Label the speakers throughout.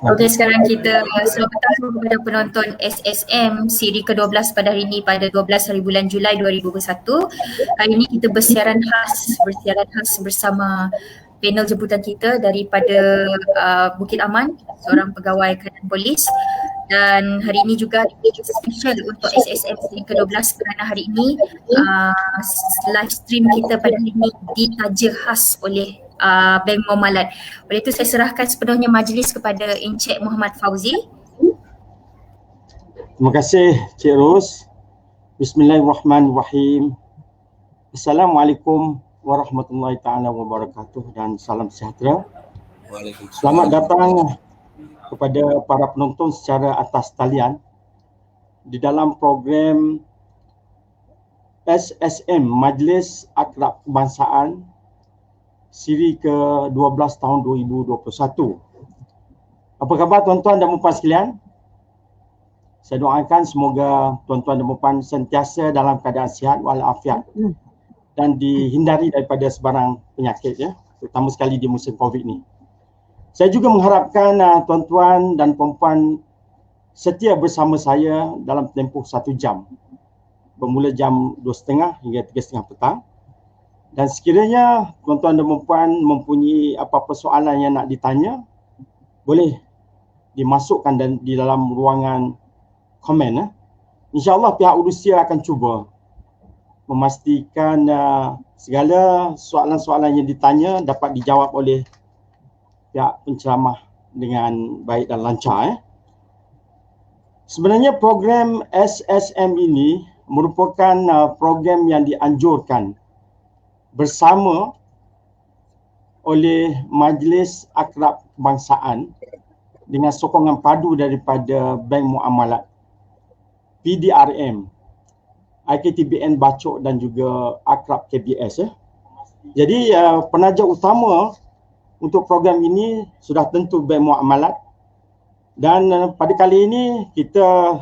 Speaker 1: Okey, sekarang kita selamat datang kepada penonton SSM siri ke-12 pada hari ini pada 12 hari bulan Julai 2021. Hari ini kita bersiaran khas bersama panel jemputan kita daripada Bukit Aman, seorang pegawai kanan polis. Dan hari ini juga special untuk SSM siri ke-12 kerana hari ini live stream kita pada hari ini ditaja khas oleh Bank Muamalat. Oleh itu saya serahkan sepenuhnya majlis kepada Encik Muhammad Fauzi.
Speaker 2: Terima kasih Cik Ros. Bismillahirrahmanirrahim. Assalamualaikum warahmatullahi taala wabarakatuh dan salam sejahtera. Selamat datang kepada para penonton secara atas talian di dalam program SSM Majlis Akrab Kebangsaan siri ke-12 tahun 2021. Apa khabar tuan-tuan dan puan sekalian? Saya doakan semoga tuan-tuan dan puan sentiasa dalam keadaan sihat walafiat dan dihindari daripada sebarang penyakit, ya, terutama sekali di musim Covid ni. Saya juga mengharapkan tuan-tuan dan puan setia bersama saya dalam tempoh 1 jam, bermula jam 2.30 hingga 3.30 petang. Dan sekiranya tuan-tuan dan puan mempunyai apa-apa soalan yang nak ditanya, boleh dimasukkan di dalam ruangan komen. InsyaAllah pihak Urusia akan cuba memastikan segala soalan-soalan yang ditanya dapat dijawab oleh pihak penceramah dengan baik dan lancar. Sebenarnya program SSM ini merupakan program yang dianjurkan bersama oleh Majlis Akrab Kebangsaan dengan sokongan padu daripada Bank Muamalat, PDRM, IKTBN Bacok dan juga Akrab KBS. Jadi penaja utama untuk program ini sudah tentu Bank Muamalat, dan pada kali ini kita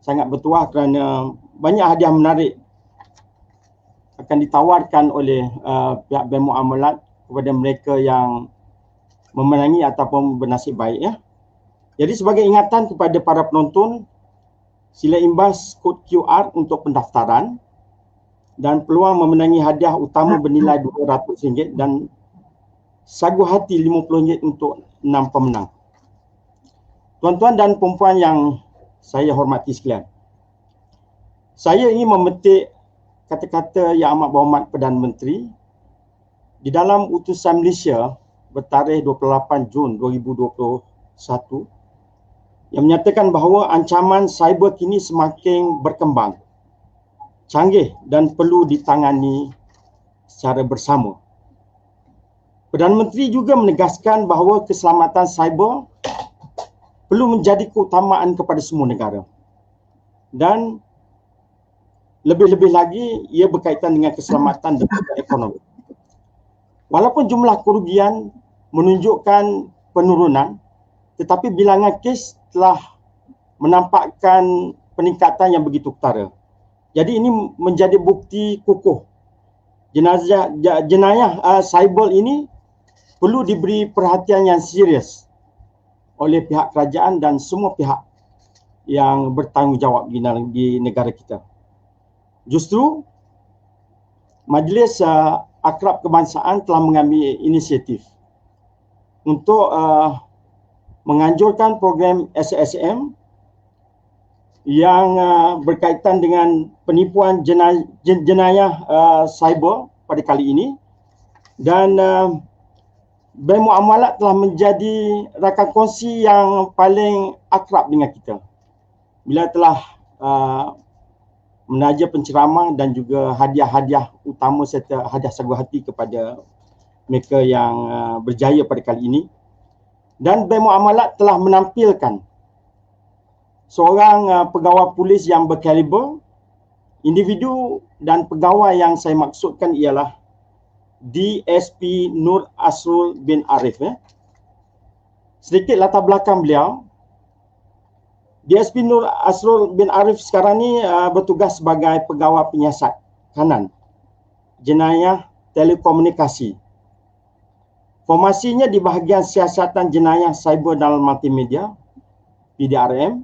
Speaker 2: sangat bertuah kerana banyak hadiah menarik akan ditawarkan oleh pihak Bank Muamalat kepada mereka yang memenangi ataupun bernasib baik, ya. Jadi sebagai ingatan kepada para penonton, sila imbas kod QR untuk pendaftaran dan peluang memenangi hadiah utama bernilai RM200 dan sagu hati RM50 untuk 6 pemenang. Tuan-tuan dan puan yang saya hormati sekalian, saya ingin memetik kata-kata yang amat berhormat Perdana Menteri di dalam utusan Malaysia bertarikh 28 Jun 2021 yang menyatakan bahawa ancaman cyber kini semakin berkembang, canggih dan perlu ditangani secara bersama. Perdana Menteri juga menegaskan bahawa keselamatan cyber perlu menjadi keutamaan kepada semua negara. Dan lebih-lebih lagi ia berkaitan dengan keselamatan dan ekonomi. Walaupun jumlah kerugian menunjukkan penurunan, tetapi bilangan kes telah menampakkan peningkatan yang begitu ketara. Jadi ini menjadi bukti kukuh jenayah cyber ini perlu diberi perhatian yang serius oleh pihak kerajaan dan semua pihak yang bertanggungjawab di negara kita. Justru Majlis Akrab Kebangsaan telah mengambil inisiatif untuk menganjurkan program SSM yang berkaitan dengan penipuan jenayah cyber pada kali ini, dan Bank Muamalat telah menjadi rakan kongsi yang paling akrab dengan kita bila telah menaja penceramah dan juga hadiah-hadiah utama serta hadiah sagu hati kepada mereka yang berjaya pada kali ini. Dan Bank Muamalat telah menampilkan seorang pegawai polis yang berkaliber. Individu dan pegawai yang saya maksudkan ialah DSP Nur Asrul bin Arif. Sedikit latar belakang beliau. DSP Nur Asrul bin Arif sekarang ni bertugas sebagai pegawai penyiasat kanan jenayah telekomunikasi Formasinya di bahagian siasatan jenayah cyber dan multimedia, PDRM.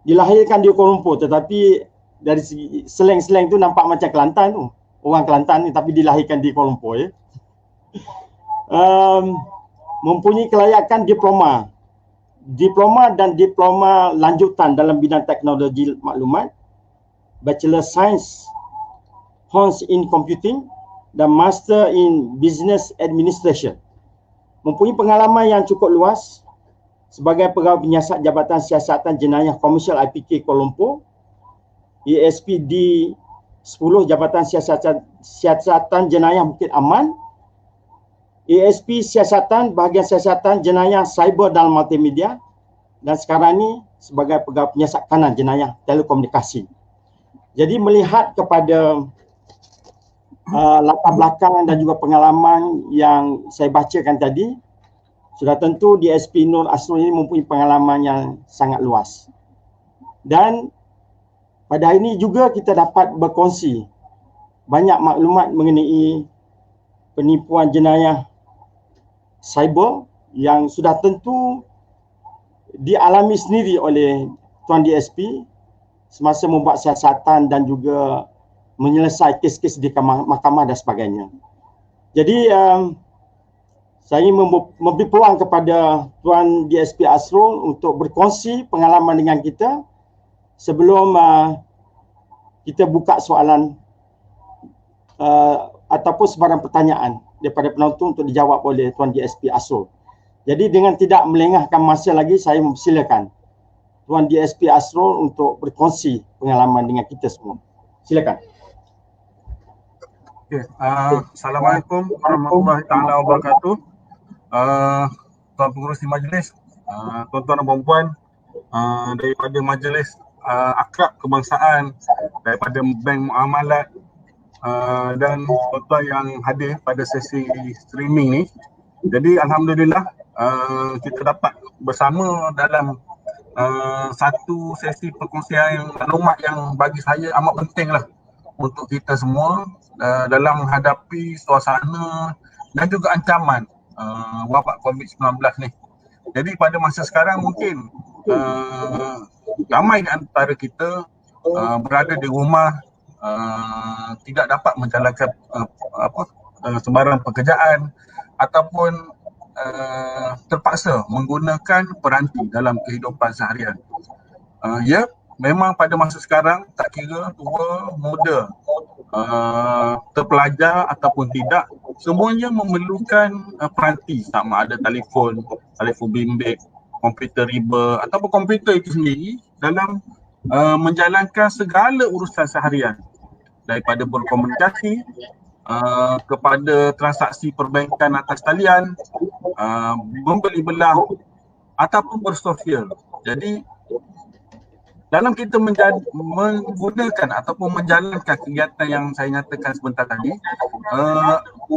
Speaker 2: Dilahirkan di Kuala Lumpur, tetapi dari segi slang-slang tu nampak macam Kelantan tu. Orang Kelantan ni tapi dilahirkan di Kuala Lumpur ya. Mempunyai kelayakan diploma dan diploma lanjutan dalam bidang teknologi maklumat, Bachelor Science Honors in Computing dan Master in Business Administration. Mempunyai pengalaman yang cukup luas sebagai pegawai penyiasat Jabatan Siasatan Jenayah Komersial IPK Kuala Lumpur, ESP di 10 Jabatan Siasatan Jenayah Bukit Aman, ESP Siasatan Bahagian Siasatan Jenayah Cyber dan Multimedia, dan sekarang ini sebagai pegawai penyiasat kanan jenayah telekomunikasi. Jadi melihat kepada latar belakang dan juga pengalaman yang saya bacakan tadi, sudah tentu DSP Nur Asrul ini mempunyai pengalaman yang sangat luas. Dan pada hari ini juga kita dapat berkongsi banyak maklumat mengenai penipuan jenayah cyber yang sudah tentu dialami sendiri oleh Tuan DSP semasa membuat siasatan dan juga menyelesaikan kes-kes di mahkamah dan sebagainya. Jadi saya ingin memberi peluang kepada Tuan DSP Asrul untuk berkongsi pengalaman dengan kita sebelum kita buka soalan ataupun sebarang pertanyaan daripada penonton untuk dijawab oleh Tuan DSP Asrul. Jadi dengan tidak melengahkan masa lagi, saya mempersilakan Tuan DSP Asrul untuk berkongsi pengalaman dengan kita semua. Silakan.
Speaker 3: Okay. Assalamualaikum warahmatullahi taala wabarakatuh. Tuan pengurusi majlis, tuan-tuan dan puan-puan daripada majlis akrab kebangsaan, daripada Bank Muamalat dan tuan-tuan yang hadir pada sesi streaming ni. Jadi alhamdulillah kita dapat bersama dalam satu sesi perkongsian maklumat yang bagi saya amat penting lah untuk kita semua dalam menghadapi suasana dan juga ancaman wabak COVID-19 ni. Jadi pada masa sekarang mungkin ramai di antara kita berada di rumah, tidak dapat menjalankan sebarang pekerjaan ataupun terpaksa menggunakan peranti dalam kehidupan seharian. Ya, memang pada masa sekarang tak kira tua, muda, terpelajar ataupun tidak, semuanya memerlukan peranti, sama ada telefon bimbit, komputer riba ataupun komputer itu sendiri dalam menjalankan segala urusan seharian, daripada berkomunikasi kepada transaksi perbankan atas talian, membeli belah ataupun bersosial. Jadi dalam kita menggunakan ataupun menjalankan kegiatan yang saya nyatakan sebentar tadi,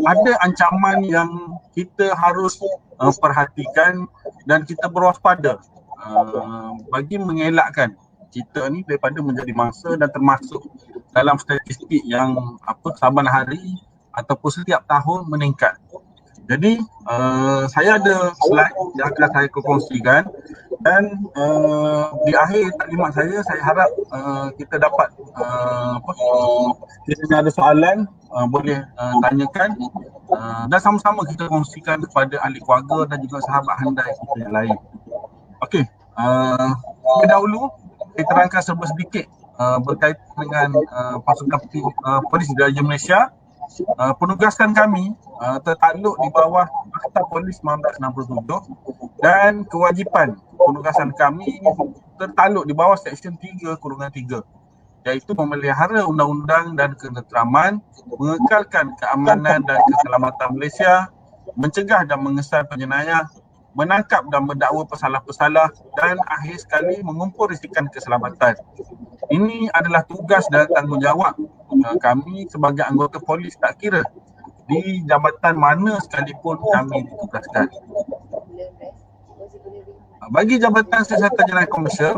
Speaker 3: ada ancaman yang kita harus perhatikan dan kita berwaspada bagi mengelakkan kita ni daripada menjadi mangsa dan termasuk dalam statistik yang saban hari ataupun setiap tahun meningkat. Jadi saya ada slide yang akan saya kongsikan, dan di akhir taklimat saya harap kita dapat jika ada soalan boleh tanyakan dan sama-sama kita kongsikan kepada ahli keluarga dan juga sahabat handai kita yang lain. Okey, terlebih dahulu saya terangkan sedikit berkaitan dengan pasukan polis Diraja Malaysia. Penugasan kami tertakluk di bawah Akta Polis 1967 dan kewajipan penugasan kami tertakluk di bawah Seksyen 3/3, iaitu memelihara undang-undang dan ketenteraman, mengekalkan keamanan dan keselamatan Malaysia, mencegah dan mengesan penjenayah, menangkap dan mendakwa pesalah-pesalah, dan akhir sekali mengumpul risikan keselamatan. Ini adalah tugas dan tanggungjawab kami sebagai anggota polis, tak kira di jabatan mana sekalipun kami ditugaskan. Bagi Jabatan Siasatan Jenayah Komersial,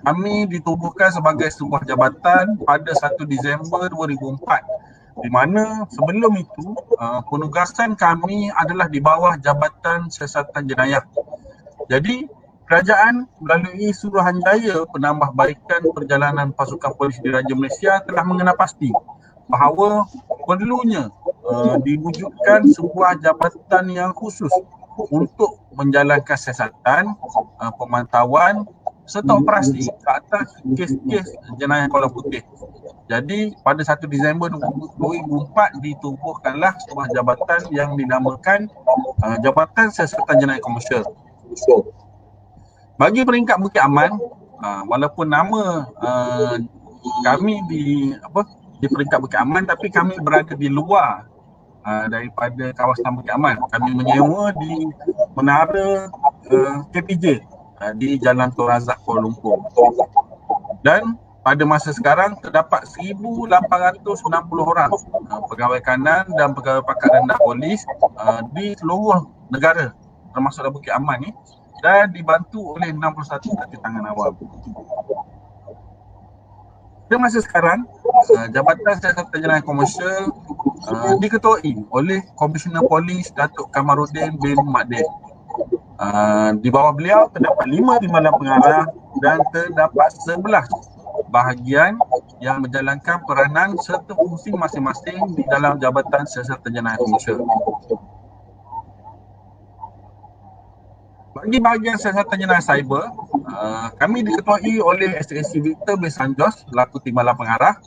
Speaker 3: kami ditubuhkan sebagai sebuah jabatan pada 1 Disember 2004 di mana sebelum itu penugasan kami adalah di bawah Jabatan Siasatan Jenayah. Jadi kerajaan melalui Suruhanjaya Penambahbaikan Perjalanan Pasukan Polis Diraja Malaysia telah mengenal pasti bahawa perlunya diwujudkan sebuah jabatan yang khusus untuk menjalankan siasatan, pemantauan serta operasi ke atas kes-kes jenayah kolam putih. Jadi pada 1 Disember 2004 ditubuhkanlah sebuah jabatan yang dinamakan Jabatan Siasatan Jenayah Komersial. Bagi peringkat Bukit Aman, walaupun nama kami di peringkat Bukit Aman, tapi kami berada di luar daripada kawasan Bukit Aman. Kami menyewa di menara KPJ di Jalan Tun Razak, Kuala Lumpur. Dan pada masa sekarang terdapat 1,860 orang pegawai kanan dan pegawai pakar rendah polis di seluruh negara termasuk dalam Bukit Aman ni, dan dibantu oleh 61 kaki tangan awam. Pada masa sekarang, Jabatan Siasatan Jenayah Komersial diketuai oleh Komisioner Polis Datuk Kamarudin bin Makdin. Di bawah beliau terdapat 5 timbalan pengarah dan terdapat 11 bahagian yang menjalankan peranan serta fungsi masing-masing di dalam Jabatan Siasatan Jenayah Komersial. Bagi bahagian siasatan jenayah cyber, kami diketuai oleh SAC Victor bin Sanjos selaku timbalan pengarah,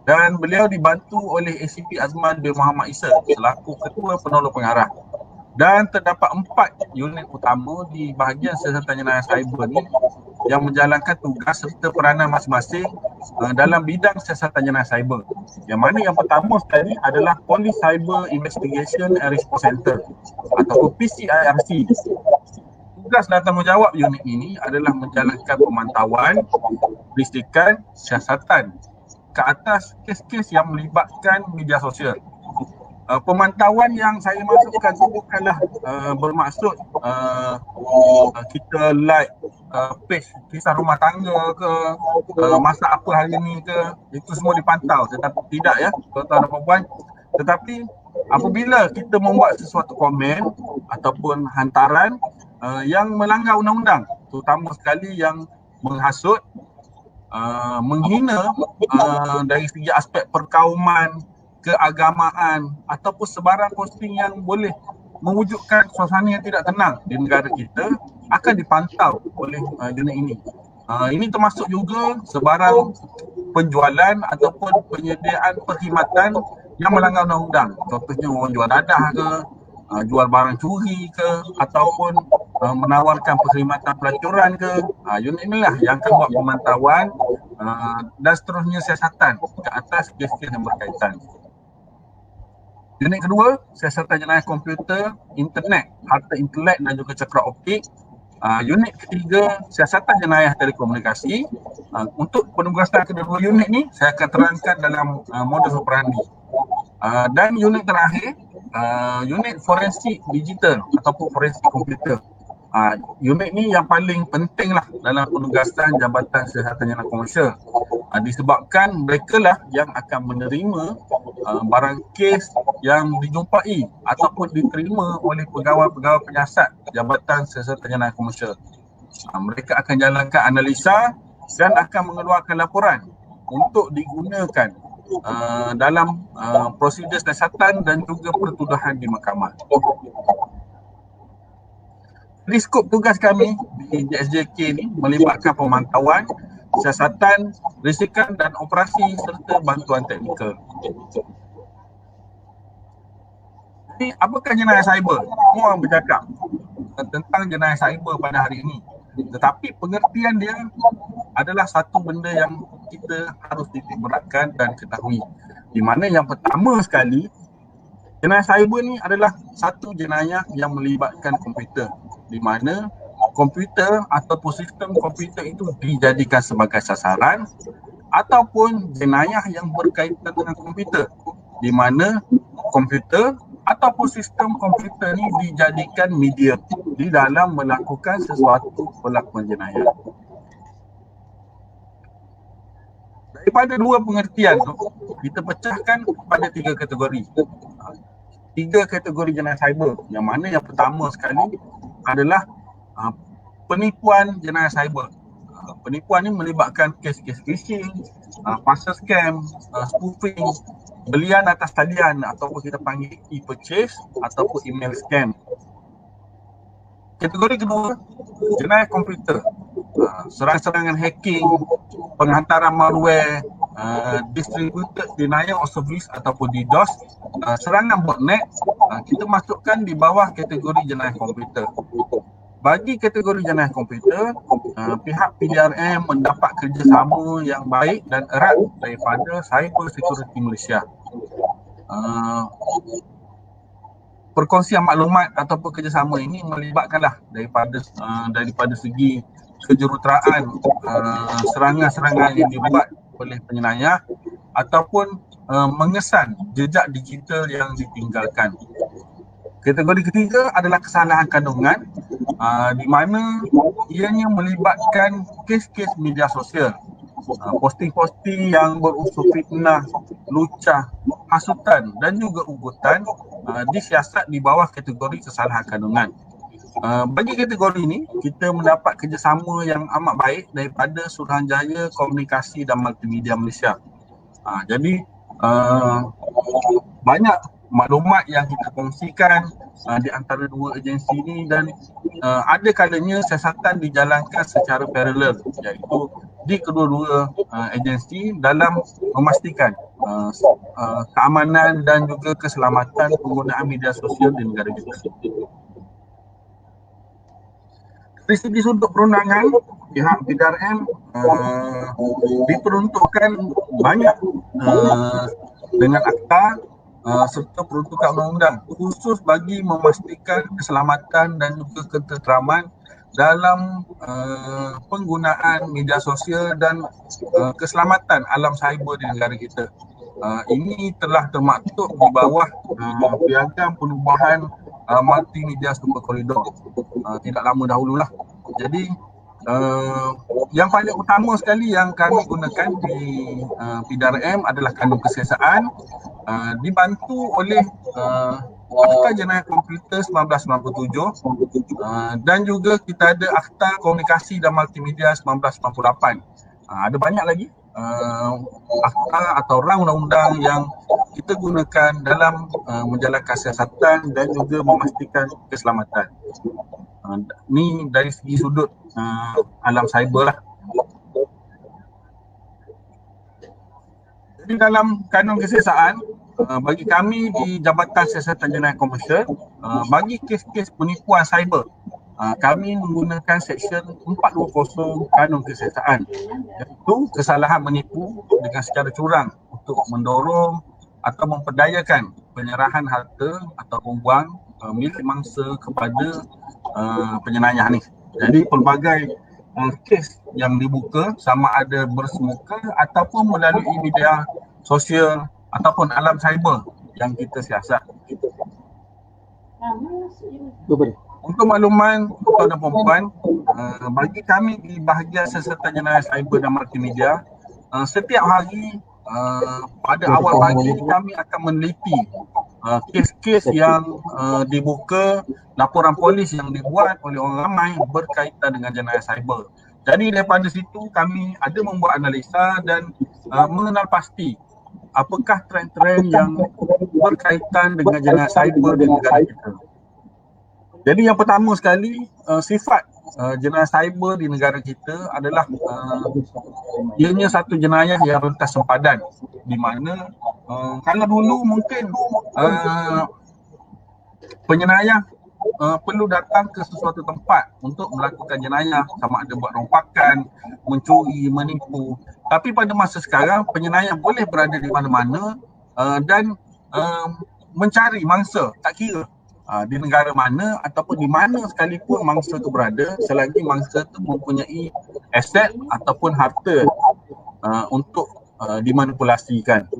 Speaker 3: dan beliau dibantu oleh ACP Azman bin Muhammad Isa selaku ketua penolong pengarah. Dan terdapat 4 unit utama di bahagian siasatan jenayah cyber ni yang menjalankan tugas serta peranan masing-masing dalam bidang siasatan jenayah cyber. Yang mana yang pertama sekali adalah Police Cyber Investigation and Response Center ataupun PCIRC. Tugas dan tanggungjawab unit ini adalah menjalankan pemantauan, listrikan, siasatan ke atas kes-kes yang melibatkan media sosial. Pemantauan yang saya masukkan itu bukanlah bermaksud kita like page kisah rumah tangga ke, masak apa hari ni ke, itu semua dipantau, tetapi tidak ya tuan-tuan dan puan-puan. Tetapi apabila kita membuat sesuatu komen ataupun hantaran yang melanggar undang-undang, terutama sekali yang menghasut, menghina dari segi aspek perkauman, keagamaan ataupun sebarang posting yang boleh mewujudkan suasana yang tidak tenang di negara kita akan dipantau oleh unit ini. Ini termasuk juga sebarang penjualan ataupun penyediaan perkhidmatan yang melanggar undang-undang. Contohnya orang jual dadah ke, jual barang curi ke, ataupun menawarkan perkhidmatan pelacuran ke. Unit inilah yang akan buat pemantauan dan seterusnya siasatan ke atas kes-kes yang berkaitan. Unit kedua, siasatan jenayah komputer, internet, harta intelek dan juga cakra optik. Unit ketiga, siasatan jenayah telekomunikasi. Untuk penugasan kedua unit ni, saya akan terangkan dalam modus operandi. Dan unit terakhir, unit forensik digital ataupun forensik komputer. Unit ni yang paling penting lah dalam penugasan Jabatan Siasatan Jenayah Komersial, disebabkan mereka lah yang akan menerima barang kes yang dijumpai ataupun diterima oleh pegawai-pegawai penyiasat Jabatan Siasatan Jenayah Komersial. Mereka akan jalankan analisa dan akan mengeluarkan laporan untuk digunakan dalam prosedur siasatan dan juga pertuduhan di mahkamah. Jadi skop tugas kami di JSJK ni melibatkan pemantauan, siasatan, risikan dan operasi serta bantuan teknikal. Jadi apakah jenayah cyber? Semua orang bercakap tentang jenayah cyber pada hari ini. Tetapi pengertian dia adalah satu benda yang kita harus titik beratkan dan ketahui. Di mana yang pertama sekali, jenayah cyber ni adalah satu jenayah yang melibatkan komputer, di mana komputer ataupun sistem komputer itu dijadikan sebagai sasaran, ataupun jenayah yang berkaitan dengan komputer, di mana komputer ataupun sistem komputer ni dijadikan medium di dalam melakukan sesuatu pelakuan jenayah. Dari Daripada dua pengertian tu, kita pecahkan pada 3 kategori. 3 kategori jenayah cyber. Yang mana yang pertama sekali adalah penipuan jenayah cyber. Penipuan ni melibatkan kes-kes phishing, parcel scam, spoofing, belian atas talian ataupun kita panggil e-purchase ataupun email scam. Kategori kedua, jenayah komputer. Serang-serangan hacking, penghantaran malware, distributed denial of service ataupun DDoS, serangan botnet, kita masukkan di bawah kategori jenayah komputer. Bagi kategori jenayah komputer, pihak PDRM mendapat kerjasama yang baik dan erat daripada Cyber Security Malaysia. Perkongsian maklumat ataupun kerjasama ini melibatkanlah daripada segi kejuruteraan, serangan-serangan yang dibuat oleh penyelanyah ataupun mengesan jejak digital yang ditinggalkan. Kategori ketiga adalah kesalahan kandungan, di mana ianya melibatkan kes-kes media sosial, posting-posting yang berunsur fitnah, lucah, hasutan dan juga ugutan disiasat di bawah kategori kesalahan kandungan. Bagi kategori ini, kita mendapat kerjasama yang amat baik daripada Suruhanjaya Komunikasi dan Multimedia Malaysia. Jadi banyak maklumat yang kita kongsikan di antara dua agensi ini dan ada kalanya siasatan dijalankan secara paralel, iaitu di kedua-dua agensi dalam memastikan keamanan dan juga keselamatan penggunaan media sosial di negara kita. Dari segi sudut perundangan, pihak PDRM diperuntukkan banyak dengan akta serta peruntukan undang-undang khusus bagi memastikan keselamatan dan juga ketenteraman dalam penggunaan media sosial dan keselamatan alam cyber di negara kita. Ini telah termaktub di bawah Piagam Perubahan Multimedia Super Corridor tidak lama dahululah. Jadi yang paling utama sekali yang kami gunakan di PDRM adalah kanun kesiasaan, dibantu oleh Akta Jenayah Komputer 1997 dan juga kita ada Akta Komunikasi dan Multimedia 1998. Ada banyak lagi akta atau rang undang-undang yang kita gunakan dalam menjalankan siasatan dan juga memastikan keselamatan. Ni dari segi sudut alam cyber lah. Jadi dalam kanun kesiasaan, bagi kami di Jabatan Siasatan Jenayah Komersial, bagi kes-kes penipuan cyber, kami menggunakan Seksyen 420 Kanun Kesiasaan, iaitu kesalahan menipu dengan secara curang untuk mendorong atau memperdayakan penyerahan harta atau wang milik mangsa kepada penyelanyah ni. Jadi pelbagai kes yang dibuka sama ada bersemuka ataupun melalui media sosial ataupun alam cyber yang kita siasat. Untuk makluman tuan dan puan, bagi kami di bahagian siasatan jenayah cyber dan multimedia, setiap hari pada awal pagi kami akan meneliti kes-kes yang dibuka, laporan polis yang dibuat oleh orang ramai berkaitan dengan jenayah cyber. Jadi daripada situ kami ada membuat analisa dan mengenal pasti apakah trend-trend yang berkaitan dengan jenayah cyber di negara kita. Jadi yang pertama sekali, sifat jenayah cyber di negara kita adalah ianya satu jenayah yang rentas sempadan, di mana kalau dulu mungkin penyelanyah perlu datang ke sesuatu tempat untuk melakukan jenayah, sama ada buat rompakan, mencuri, menipu. Tapi pada masa sekarang penyelanyah boleh berada di mana-mana dan mencari mangsa, tak kira di negara mana ataupun di mana sekalipun mangsa itu berada, selagi mangsa itu mempunyai aset ataupun harta untuk dimanipulasikan.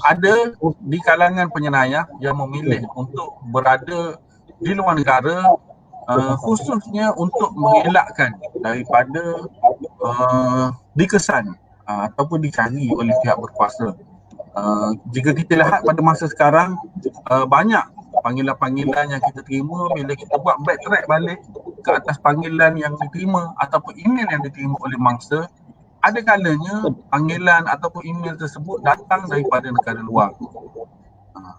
Speaker 3: Ada di kalangan penyelanyah yang memilih untuk berada di luar negara khususnya untuk mengelakkan daripada dikesan ataupun dicari oleh pihak berkuasa. Jika kita lihat pada masa sekarang, banyak panggilan-panggilan yang kita terima bila kita buat backtrack balik ke atas panggilan yang diterima ataupun email yang diterima oleh mangsa, ada kalanya panggilan ataupun email tersebut datang daripada negara luar.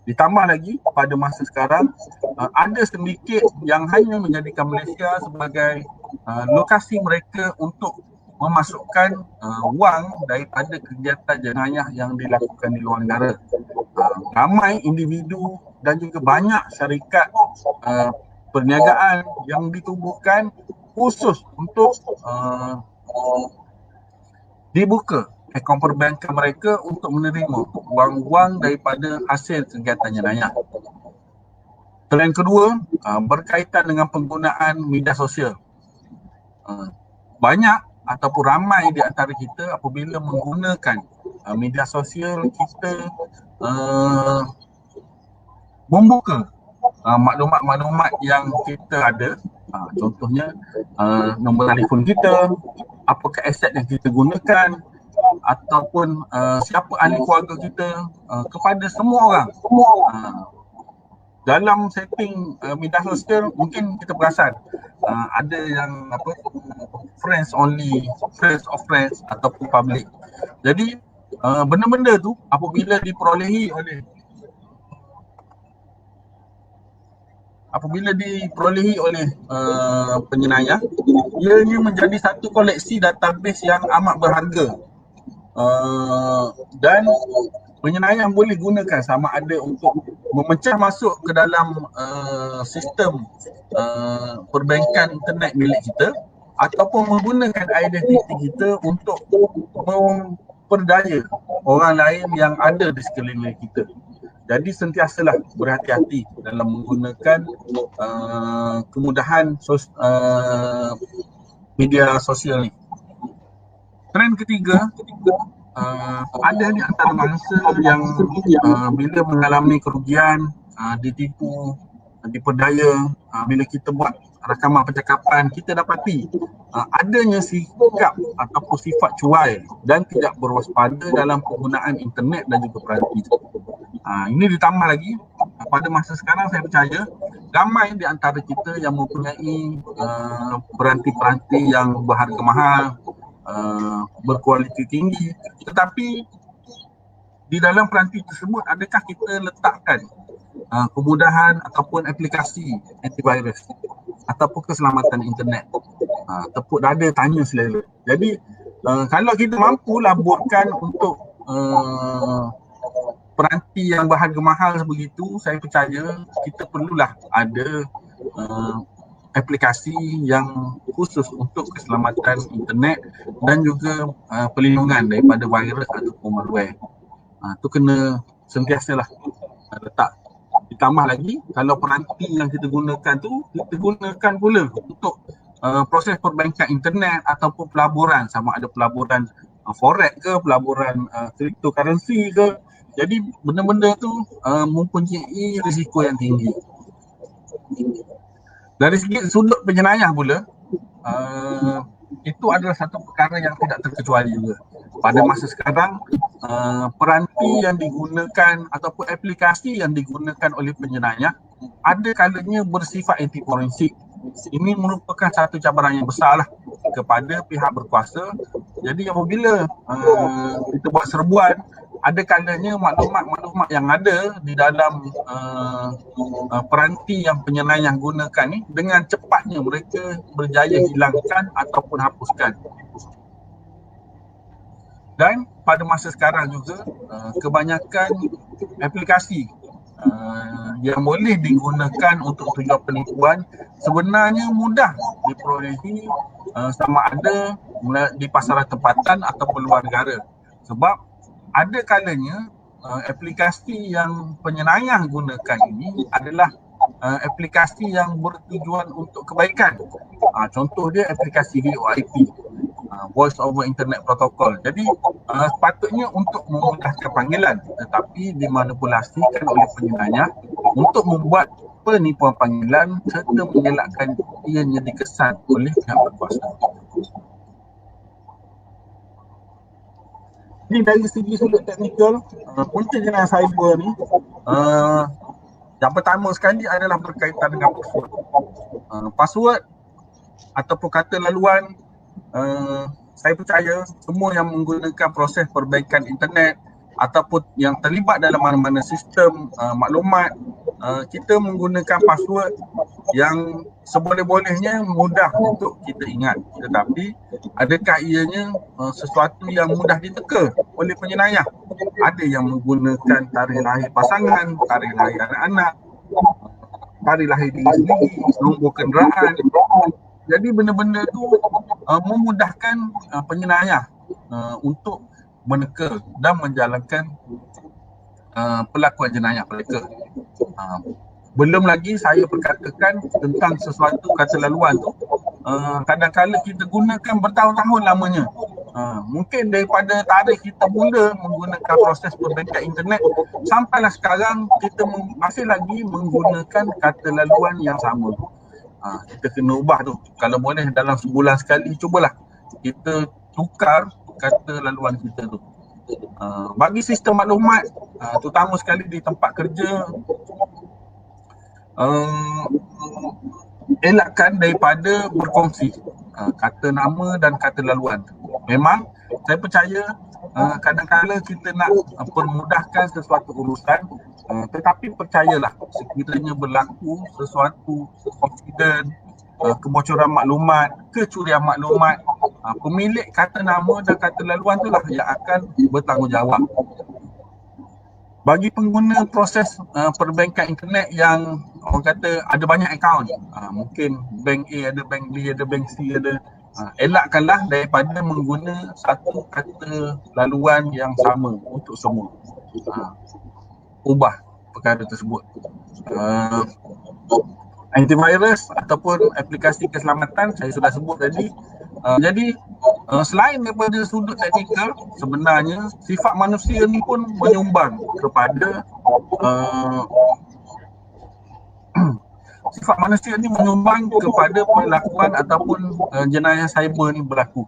Speaker 3: Ditambah lagi pada masa sekarang, ada sedikit yang hanya menjadikan Malaysia sebagai lokasi mereka untuk memasukkan wang daripada kegiatan jenayah yang dilakukan di luar negara. Ramai individu dan juga banyak syarikat perniagaan yang ditubuhkan khusus untuk dibuka akaun perbankan mereka untuk menerima wang-wang daripada hasil kegiatan jenayah. Trend kedua berkaitan dengan penggunaan media sosial. Banyak ataupun ramai di antara kita apabila menggunakan media sosial, kita membuka maklumat-maklumat yang kita ada. Contohnya nombor telefon kita, apakah aset yang kita gunakan, ataupun siapa ahli keluarga kita, kepada semua orang. Dalam setting media sosial mungkin kita perasan ada yang friends only, friends of friends ataupun public. Jadi benda-benda tu apabila diperolehi oleh penjenayah, ianya menjadi satu koleksi database yang amat berharga. Dan penjenayah boleh gunakan sama ada untuk memecah masuk ke dalam sistem perbankan internet milik kita ataupun menggunakan identiti kita untuk memperdaya orang lain yang ada di sekeliling kita. Jadi sentiasalah berhati-hati dalam menggunakan kemudahan media sosial ni. Trend ketiga, ada di antara mangsa yang bila mengalami kerugian, ditipu, diperdaya, bila kita buat rakaman percakapan, kita dapati adanya sikap ataupun sifat cuai dan tidak berwaspada dalam penggunaan internet dan juga peranti. Ini ditambah lagi, pada masa sekarang saya percaya ramai di antara kita yang mempunyai peranti-peranti yang berharga mahal, berkualiti tinggi, tetapi di dalam peranti tersebut adakah kita letakkan kemudahan ataupun aplikasi antivirus ataupun keselamatan internet? Tepuk dada tanya selera. Jadi kalau kita mampu laburkan untuk peranti yang berharga mahal sebegitu, saya percaya kita perlulah ada aplikasi yang khusus untuk keselamatan internet dan juga perlindungan daripada virus ataupun malware. Tu kena sentiasalah letak. Ditambah lagi, kalau peranti yang kita gunakan tu, kita gunakan pula untuk proses perbankan internet ataupun pelaburan, sama ada pelaburan forex ke, pelaburan cryptocurrency ke. Jadi benda-benda tu mempunyai risiko yang tinggi. Dari segi sudut penjenayah pula, itu adalah satu perkara yang tidak terkecuali juga. Pada masa sekarang, peranti yang digunakan ataupun aplikasi yang digunakan oleh penjenayah ada kalanya bersifat anti forensik. Ini merupakan satu cabaran yang besarlah kepada pihak berkuasa. Jadi apabila kita buat serbuan, ada kalanya maklumat-maklumat yang ada di dalam peranti yang penjenayah gunakan ni, dengan cepatnya mereka berjaya hilangkan ataupun hapuskan. Dan pada masa sekarang juga kebanyakan aplikasi yang boleh digunakan untuk tujuan penipuan sebenarnya mudah diperolehi, sama ada di pasaran tempatan ataupun luar negara. Sebab ada kalanya aplikasi yang penjenayah gunakan ini adalah aplikasi yang bertujuan untuk kebaikan. Contoh dia aplikasi VoIP, Voice over Internet Protocol. Jadi sepatutnya untuk memudahkan panggilan, tetapi dimanipulasikan oleh penjenayah untuk membuat penipuan panggilan serta mengelakkan ianya dikesan oleh pihak berkuasa. Jadi dari segi sudut teknikal, punca jenayah cyber ni yang pertama sekali adalah berkaitan dengan password. Password ataupun kata laluan, saya percaya semua yang menggunakan proses perbaikan internet ataupun yang terlibat dalam mana-mana sistem maklumat, kita menggunakan password yang seboleh-bolehnya mudah untuk kita ingat. Tetapi adakah ianya sesuatu yang mudah diteka oleh penjenayah? Ada yang menggunakan tarikh lahir pasangan, tarikh lahir anak-anak, tarikh lahir diri sendiri, nombor kenderaan. Jadi benda-benda tu memudahkan penjenayah untuk meneka dan menjalankan pelakuan jenayah mereka. Belum lagi saya perkatakan tentang sesuatu kata laluan tu, kadang-kadang kita gunakan bertahun-tahun lamanya. Mungkin daripada tarikh kita mula menggunakan proses perbaikan internet sampailah sekarang kita masih lagi menggunakan kata laluan yang sama. Kita kena ubah tu. Kalau boleh dalam sebulan sekali, cubalah kita tukar kata laluan kita tu. Bagi sistem maklumat, terutama sekali di tempat kerja, elakkan daripada berkongsi kata nama dan kata laluan. Memang saya percaya kadang-kadang kita nak permudahkan sesuatu urusan, tetapi percayalah sekiranya berlaku sesuatu insiden, kebocoran maklumat, kecurian maklumat, pemilik kata nama dan kata laluan itulah yang akan bertanggungjawab. Bagi pengguna proses perbankan internet yang orang kata ada banyak akaun, mungkin bank A ada, bank B ada, bank C ada, elakkanlah daripada mengguna satu kata laluan yang sama untuk semua. Ubah perkara tersebut. Antivirus ataupun aplikasi keselamatan saya sudah sebut tadi. Jadi selain daripada sudut teknikal, sebenarnya sifat manusia ni pun menyumbang kepada sifat manusia ni menyumbang kepada pelakuan ataupun jenayah cyber ni berlaku.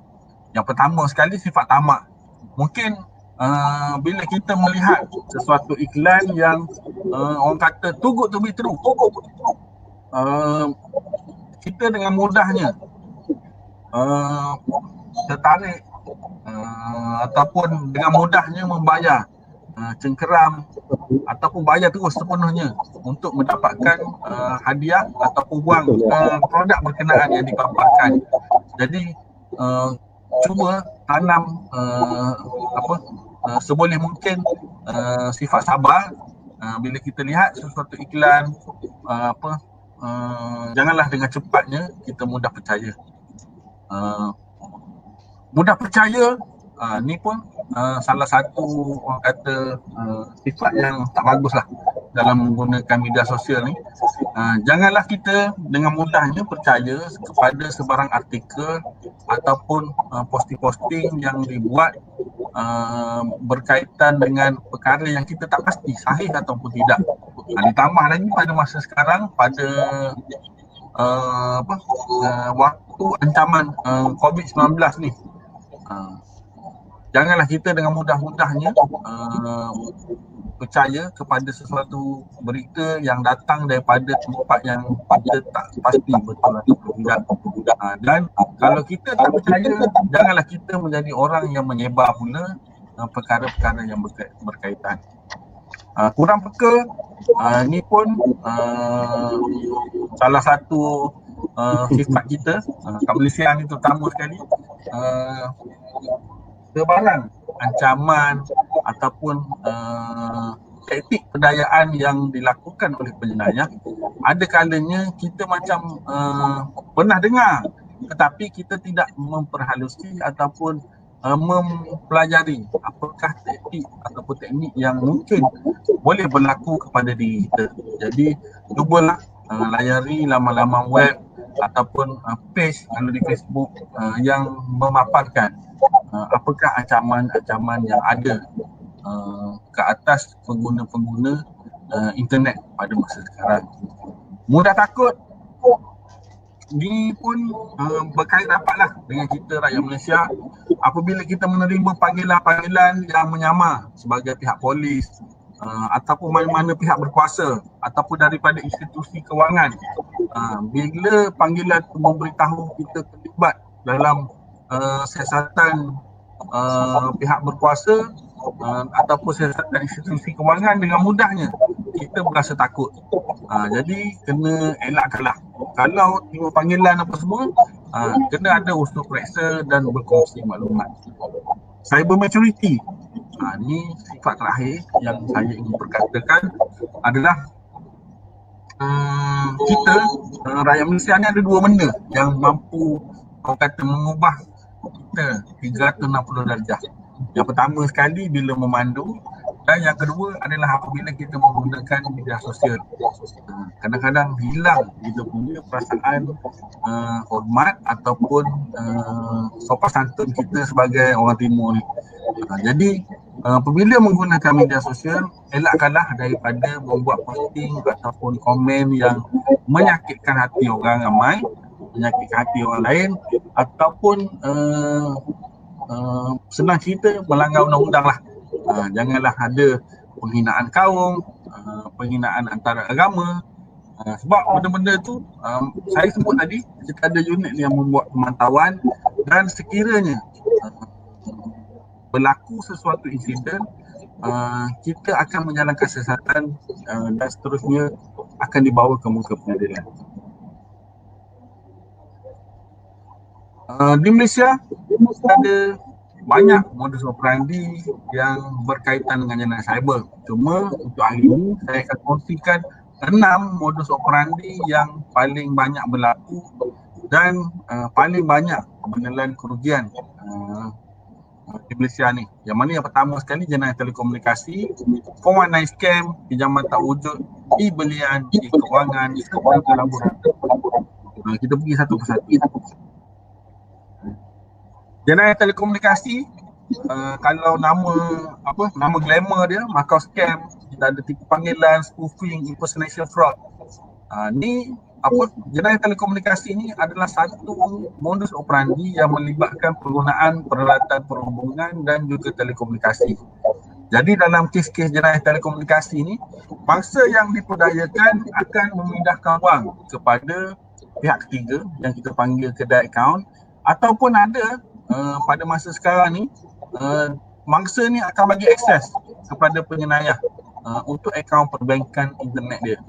Speaker 3: Yang pertama sekali sifat tamak. Mungkin bila kita melihat sesuatu iklan yang orang kata too good to be true, kita dengan mudahnya tertarik ataupun dengan mudahnya membayar cengkeram ataupun bayar terus sepenuhnya untuk mendapatkan hadiah ataupun wang produk berkenaan yang dipaparkan. Jadi cuba tanam seboleh mungkin sifat sabar bila kita lihat sesuatu iklan janganlah dengan cepatnya kita mudah percaya. Mudah percaya ni pun salah satu orang kata sifat yang tak baguslah dalam menggunakan media sosial ni. Janganlah kita dengan mudahnya percaya kepada sebarang artikel ataupun posting-posting yang dibuat berkaitan dengan perkara yang kita tak pasti sahih ataupun tidak. Ditambah lagi pada masa sekarang, pada waktu ancaman COVID-19 ni, janganlah kita dengan mudah-mudahnya percaya kepada sesuatu berita yang datang daripada tempat yang kita tak pasti betul atau tidak. Dan kalau kita tak percaya, janganlah kita menjadi orang yang menyebar pula perkara-perkara yang berkaitan. Kurang peka, ni pun salah satu sifat kita kat Malaysia ni terutama sekali, sebarang ancaman ataupun taktik pendayaan yang dilakukan oleh penjenayah, ada kalanya kita macam pernah dengar tetapi kita tidak memperhalusi ataupun mempelajari apakah taktik ataupun teknik yang mungkin boleh berlaku kepada diri kita. Jadi cubalah layari laman-laman web ataupun page kalau di Facebook yang memaparkan apakah ancaman-ancaman yang ada ke atas pengguna-pengguna internet pada masa sekarang. Mudah takut ni pun berkait rapatlah dengan kita rakyat Malaysia. apabila kita menerima panggilan-panggilan yang menyamar sebagai pihak polis ataupun mana-mana pihak berkuasa ataupun daripada institusi kewangan, bila panggilan itu memberitahu kita terlibat dalam siasatan pihak berkuasa ataupun siasatan institusi kewangan, dengan mudahnya kita berasa takut. Jadi kena elakkanlah. Kalau terima panggilan apa semua, kena ada usul periksa dan berkongsi maklumat. Cyber maturity, ni sifat terakhir yang saya ingin perkatakan adalah kita rakyat Malaysia ni ada dua benda yang mampu orang kata mengubah kita 360 darjah. Yang pertama sekali bila memandu, dan yang kedua adalah apabila kita menggunakan media sosial. Kadang-kadang hilang kita punya perasaan hormat ataupun sopan santun kita sebagai orang timur ni. Jadi apabila menggunakan media sosial, elakkanlah daripada membuat posting ataupun komen yang menyakitkan hati orang ramai, menyakitkan hati orang lain, ataupun senang cerita melanggar undang-undang lah. Janganlah ada penghinaan kaum, penghinaan antara agama. Sebab benda-benda tu saya sebut tadi, kita ada unit yang membuat pemantauan, dan sekiranya berlaku sesuatu insiden, kita akan menjalankan siasatan dan seterusnya akan dibawa ke muka pengadilan. Di Malaysia ada banyak modus operandi yang berkaitan dengan jenayah cyber. Cuma untuk hari ini saya akan kongsikan 6 modus operandi yang paling banyak berlaku dan paling banyak menelan kerugian di Malaysia ni. Yang mana yang pertama sekali, jenayah telekomunikasi, 419 scam, pinjaman tak wujud, e-belian, e-kewangan, serta pelaburan. Kita pergi satu persatu. Jenayah telekomunikasi, kalau nama glamour dia, Macau scam, kita ada tipu panggilan, spoofing, impersonation fraud. Jenayah telekomunikasi ni adalah satu modus operandi yang melibatkan penggunaan peralatan perhubungan dan juga telekomunikasi. Jadi dalam kes-kes jenayah telekomunikasi ni, mangsa yang diperdayakan akan memindahkan wang kepada pihak ketiga yang kita panggil kedai akaun, ataupun ada pada masa sekarang ni, mangsa ni akan bagi akses kepada penjenayah untuk akaun perbankan internet dia.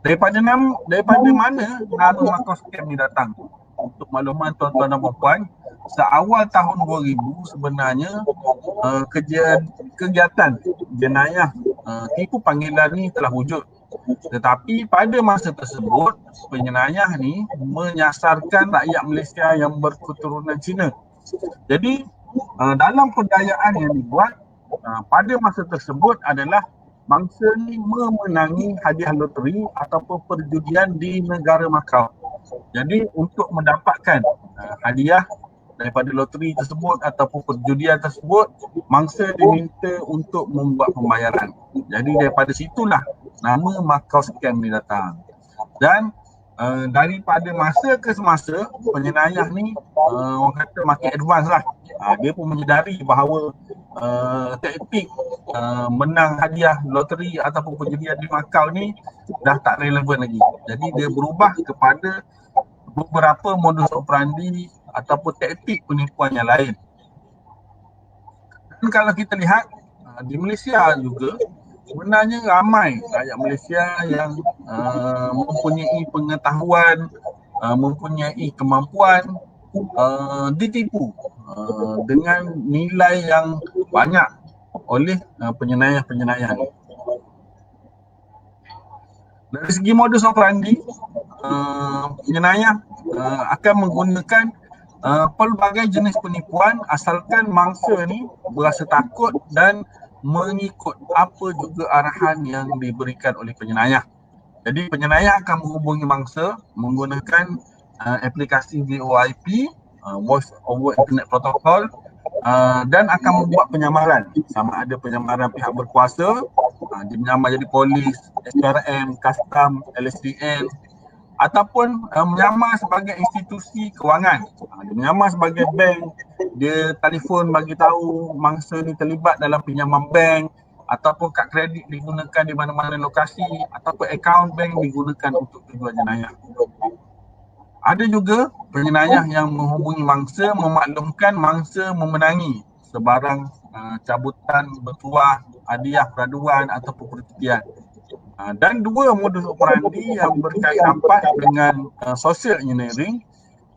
Speaker 3: Daripada mana nama Macau scam ni datang? Untuk makluman tuan-tuan dan puan-puan, seawal tahun 2000 sebenarnya kegiatan jenayah tipu panggilan ni telah wujud. Tetapi pada masa tersebut, penjenayah ni menyasarkan rakyat Malaysia yang berketurunan Cina. Jadi dalam perdayaan yang dibuat pada masa tersebut adalah mangsa ni memenangi hadiah loteri ataupun perjudian di negara Macau. Jadi untuk mendapatkan hadiah daripada loteri tersebut ataupun perjudian tersebut, mangsa diminta untuk membuat pembayaran. Jadi daripada situlah nama Macau scam ni datang. Dan daripada masa ke semasa, penjenayah ni orang kata makin advance lah. Dia pun menyedari bahawa taktik menang hadiah loteri ataupun perjudian di Macau ni dah tak relevan lagi. Jadi dia berubah kepada beberapa modus operandi ataupun taktik penipuan yang lain. Dan kalau kita lihat di Malaysia juga, sebenarnya ramai rakyat Malaysia yang mempunyai pengetahuan, mempunyai kemampuan ditipu dengan nilai yang banyak oleh penjenayah-penjenayah ni. Dari segi modus operandi, penjenayah akan menggunakan pelbagai jenis penipuan asalkan mangsa ni berasa takut dan mengikut apa juga arahan yang diberikan oleh penjenayah. Jadi penjenayah akan menghubungi mangsa menggunakan aplikasi VoIP, Voice over Internet Protocol, dan akan membuat penyamaran, sama ada penyamaran pihak berkuasa, dia menyamar jadi polis, SPRM, custom, LSDN, ataupun menyamar sebagai institusi kewangan. Dia menyamar sebagai bank, dia telefon bagi tahu mangsa ni terlibat dalam pinjaman bank, ataupun kad kredit digunakan di mana-mana lokasi, ataupun akaun bank digunakan untuk tujuan jenayah. Ada juga penjenayah yang menghubungi mangsa memaklumkan mangsa memenangi sebarang cabutan bertuah, hadiah peraduan ataupun percutian. Dan dua modus operandi yang berkait rapat dengan social engineering,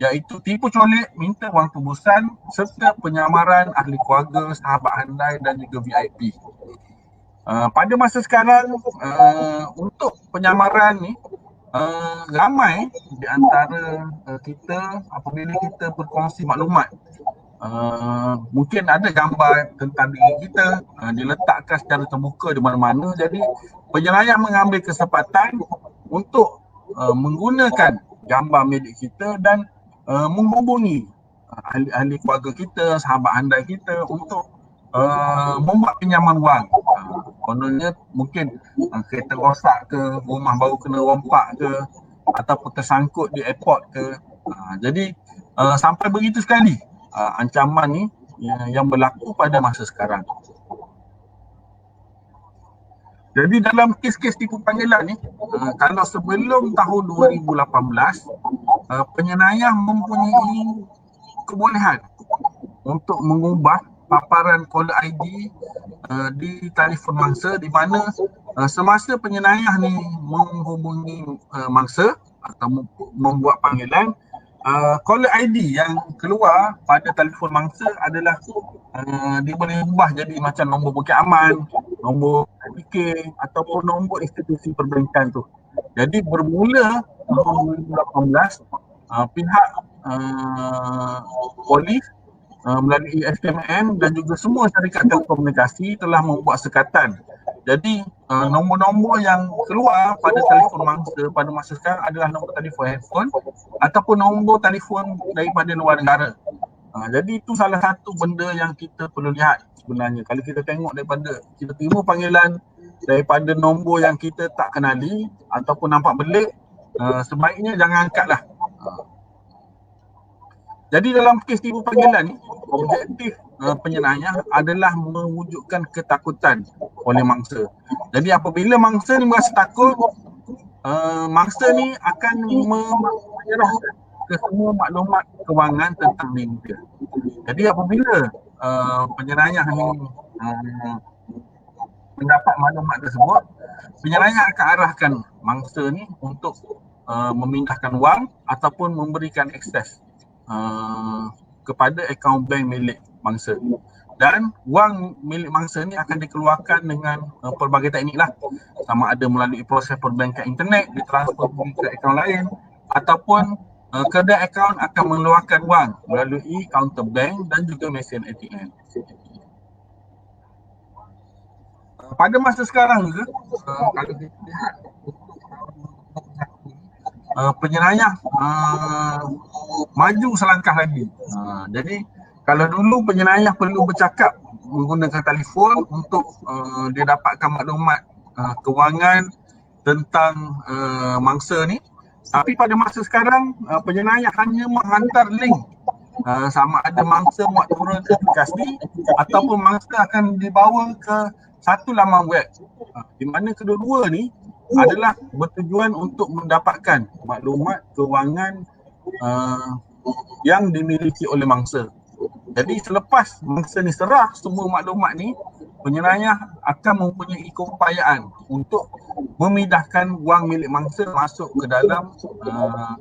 Speaker 3: iaitu tipu colek, minta wang tebusan serta penyamaran ahli keluarga, sahabat handai dan juga VIP. Pada masa sekarang, untuk penyamaran ni, ramai di antara kita apabila kita berkongsi maklumat, mungkin ada gambar tentang diri kita diletakkan secara terbuka di mana-mana. Jadi penjenayah mengambil kesempatan untuk menggunakan gambar milik kita dan menghubungi ahli keluarga kita, sahabat handai kita untuk membuat pinjaman wang. Kononnya mungkin kereta rosak ke, rumah baru kena rompak ke, ataupun tersangkut di airport ke. Jadi sampai begitu sekali ancaman ni yang berlaku pada masa sekarang. Jadi dalam kes-kes tipu panggilan ni, kalau sebelum tahun 2018, penjenayah mempunyai kebolehan untuk mengubah paparan caller ID di telefon mangsa, di mana semasa penjenayah ni menghubungi mangsa atau membuat panggilan, caller ID yang keluar pada telefon mangsa adalah dia boleh ubah jadi macam nombor bukit aman, nombor PK ataupun nombor institusi perbankan tu. Jadi bermula tahun 2018, pihak polis melalui SMM dan juga semua syarikat telekomunikasi telah membuat sekatan. Jadi nombor-nombor yang keluar pada telefon mangsa pada masa sekarang adalah nombor telefon handphone ataupun nombor telefon daripada luar negara. Jadi itu salah satu benda yang kita perlu lihat sebenarnya. Kalau kita tengok daripada kita terima panggilan daripada nombor yang kita tak kenali ataupun nampak belik, sebaiknya jangan angkatlah. Jadi dalam kes tipu panggilan ni, objektif penjenayah adalah mewujudkan ketakutan oleh mangsa. Jadi apabila mangsa ni merasa takut, mangsa ni akan menyerahkan ke semua maklumat kewangan tentang diri dia. Jadi apabila penjenayah ni mendapat maklumat tersebut, penjenayah akan arahkan mangsa ni untuk memindahkan wang ataupun memberikan akses kepada akaun bank milik mangsa. Dan wang milik mangsa ni akan dikeluarkan dengan pelbagai teknik lah. Sama ada melalui proses perbankan internet, ditransfer ke akaun lain, ataupun kedai akaun akan mengeluarkan wang melalui kaunter bank dan juga mesin ATM. Pada masa sekarang juga, kalau kita lihat penjenayah maju selangkah lagi. Jadi kalau dulu penjenayah perlu bercakap menggunakan telefon untuk dia dapatkan maklumat kewangan tentang mangsa ni, tapi pada masa sekarang penjenayah hanya menghantar link, sama ada mangsa muat turun aplikasi ataupun mangsa akan dibawa ke satu laman web, di mana kedua-dua ni adalah bertujuan untuk mendapatkan maklumat kewangan yang dimiliki oleh mangsa. Jadi selepas mangsa ni serah semua maklumat ni, penjenayah akan mempunyai keupayaan untuk memindahkan wang milik mangsa masuk ke dalam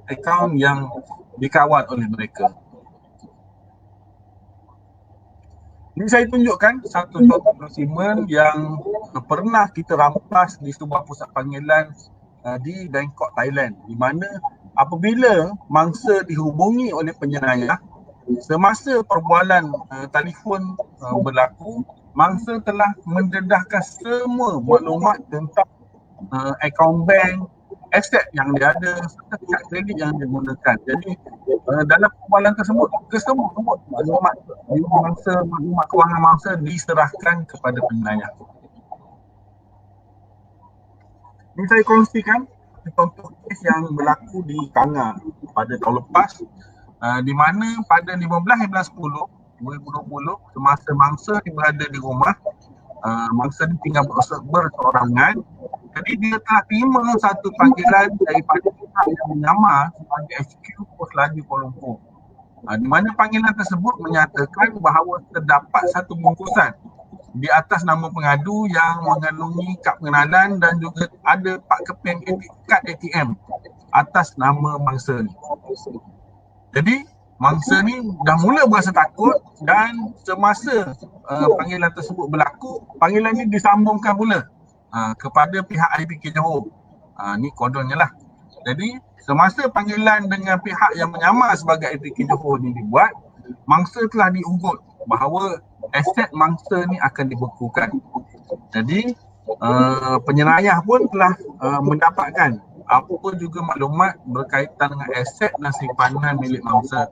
Speaker 3: akaun yang dikawal oleh mereka. Ini saya tunjukkan satu dokumen yang pernah kita rampas di sebuah pusat panggilan di Bangkok, Thailand, di mana apabila mangsa dihubungi oleh penjenayah, semasa perbualan telefon berlaku, mangsa telah mendedahkan semua maklumat tentang akaun bank, aset yang dia ada, serta kad kredit yang dia gunakan. Jadi dalam perbualan tersebut, kesemua maklumat mangsa, maklumat kewangan mangsa diserahkan kepada penjenayah. Ini saya kongsikan kita contoh kes yang berlaku di Kanga pada tahun lepas, di mana pada 15/10/2020 semasa mangsa berada di rumah, mangsa ni tinggal berseorangan. Jadi dia telah terima satu panggilan daripada pihak yang menyamar sebagai HQ Pos Laju Kuala Lumpur, di mana panggilan tersebut menyatakan bahawa terdapat satu bungkusan di atas nama pengadu yang mengandungi kad pengenalan dan juga ada 4 keping kad ATM atas nama mangsa ni. Jadi mangsa ni dah mula berasa takut dan semasa panggilan tersebut berlaku, panggilan ni disambungkan pula kepada pihak IPK Johor. Ni kodonnya lah. Jadi semasa panggilan dengan pihak yang menyamar sebagai IPK Johor ni dibuat, mangsa telah diugut bahawa aset mangsa ni akan dibekukan. Jadi penyerayah pun telah mendapatkan apa juga maklumat berkaitan dengan aset dan simpanan milik mangsa.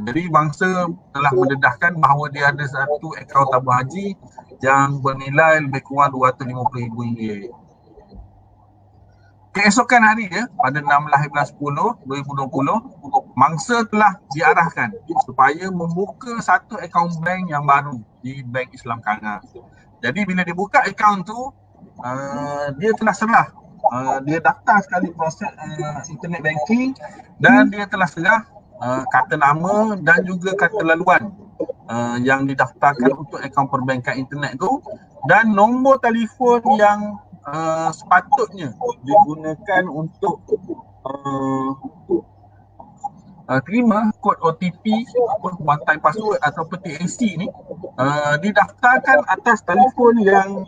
Speaker 3: Jadi mangsa telah mendedahkan bahawa dia ada satu akaun tabung haji yang bernilai lebih kurang RM250,000. Keesokan hari pada 16/10/2020, mangsa telah diarahkan supaya membuka satu akaun bank yang baru di Bank Islam Kanga. Jadi bila dibuka akaun tu, dia telah serah, dia daftar sekali proses internet banking dan dia telah serah kata nama dan juga kata laluan yang didaftarkan untuk akaun perbankan internet tu, dan nombor telefon yang sepatutnya digunakan untuk terima kod OTP one time password atau TAC ni didaftarkan atas telefon yang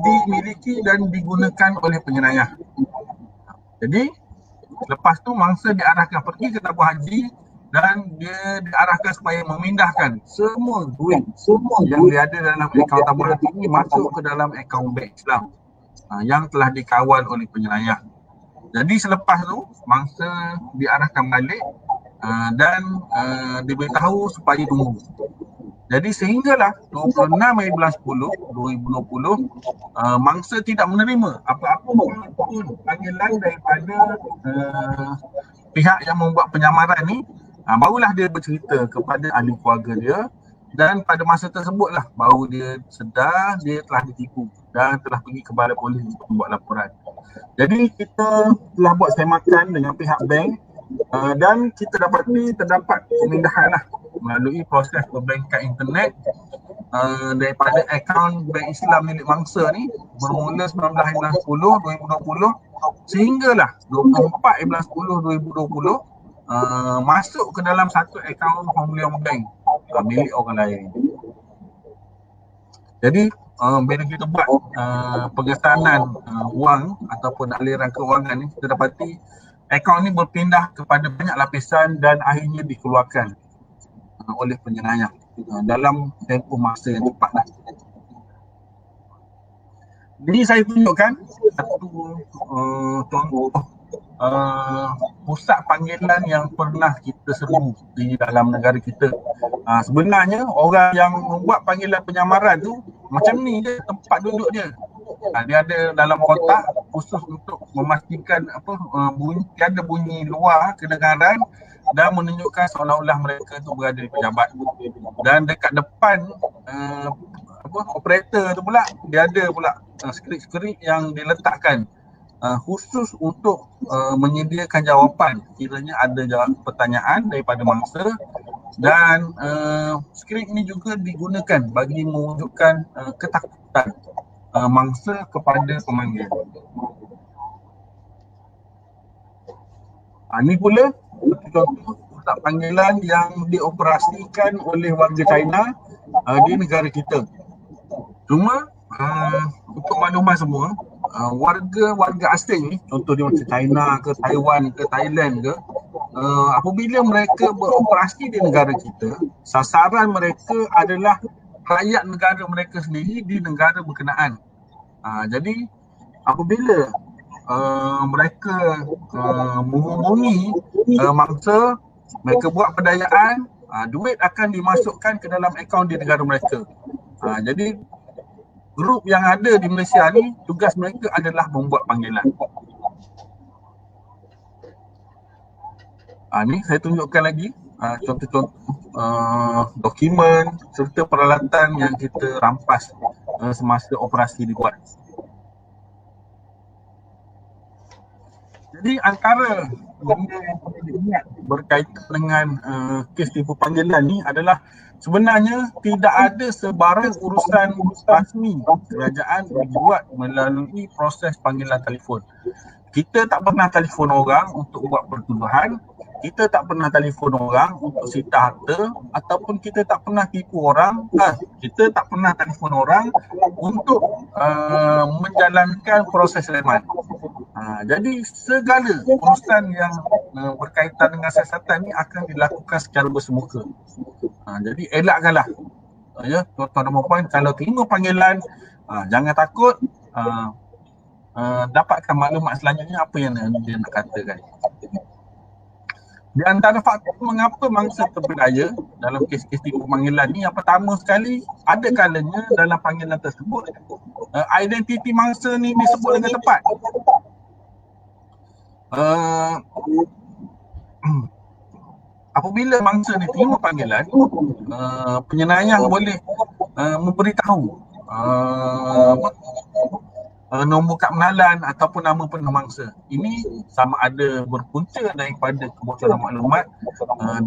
Speaker 3: dimiliki dan digunakan oleh penyerayah. Jadi lepas tu mangsa diarahkan pergi ke tabung haji dan dia diarahkan supaya memindahkan semua duit yang dia ada dalam akaun tabung haji ini masuk ke dalam akaun bank Islam yang telah dikawal oleh penyerayah. Jadi selepas tu mangsa diarahkan balik dan diberitahu supaya tunggu. Jadi sehinggalah 26/10/2020 mangsa tidak menerima apa-apa pun panggilan daripada pihak yang membuat penyamaran ni. Barulah dia bercerita kepada ahli keluarga dia, dan pada masa tersebutlah baru dia sedar dia telah ditipu dan telah pergi ke balai polis untuk membuat laporan. Jadi kita telah buat semakan dengan pihak bank dan kita dapati terdapat pemindahan lah melalui proses perbankan internet daripada akaun Bank Islam milik mangsa ni bermula 19/10/2020 sehinggalah 24/10/2020 masuk ke dalam satu akaun Hong Leong Bank milik orang lain. Jadi bila kita buat pengesanan wang ataupun aliran kewangan ni, kita dapati akaun ni berpindah kepada banyak lapisan dan akhirnya dikeluarkan oleh penyerayah dalam tempoh masa yang cepatlah. Jadi saya tunjukkan satu contoh pusat panggilan yang pernah kita seru di dalam negara kita. Sebenarnya orang yang membuat panggilan penyamaran tu macam ni je tempat duduk dia. Dia ada dalam kotak khusus untuk memastikan tiada bunyi luar kedengaran dan menunjukkan seolah-olah mereka tu berada di pejabat. Dan dekat depan operator tu pula dia ada pula skrip-skrip yang diletakkan khusus untuk menyediakan jawapan kiranya ada pertanyaan daripada mangsa, dan skrip ni juga digunakan bagi mewujudkan ketakutan mangsa kepada pemanggil. Ini pula contoh pusat panggilan yang dioperasikan oleh warga China di negara kita. Cuma untuk makluman semua, warga asing ni, contoh dia macam China ke Taiwan ke Thailand ke, apabila mereka beroperasi di negara kita, sasaran mereka adalah rakyat negara mereka sendiri di negara berkenaan. Jadi apabila mereka menghubungi mangsa, mereka buat pendayaan, duit akan dimasukkan ke dalam akaun di negara mereka. Jadi grup yang ada di Malaysia ni, tugas mereka adalah membuat panggilan. Ni saya tunjukkan lagi contoh-contoh dokumen serta peralatan yang kita rampas semasa operasi dibuat. Jadi antara benda yang perlu diingat berkaitan dengan kes tipu panggilan ni adalah sebenarnya tidak ada sebarang urusan rasmi kerajaan dibuat melalui proses panggilan telefon. Kita tak pernah telefon orang untuk buat pertuduhan, kita tak pernah telefon orang untuk sita harta, ataupun kita tak pernah tipu orang, kita tak pernah telefon orang untuk menjalankan proses reman. Jadi segala urusan yang berkaitan dengan siasatan ni akan dilakukan secara bersemuka. Jadi elakkanlah, ya tuan-tuan dan puan, kalau terima panggilan, jangan takut, dapatkan maklumat selanjutnya apa yang dia nak katakan. Di antara faktor mengapa mangsa terpedaya dalam kes-kes tipu panggilan ni, yang pertama sekali, ada kalanya dalam panggilan tersebut identiti mangsa ni disebut dengan tepat. Apabila mangsa ni terima panggilan, penyenayah boleh memberitahu nombor kad pengenalan ataupun nama penuh mangsa. Ini sama ada berpunca daripada kebocoran maklumat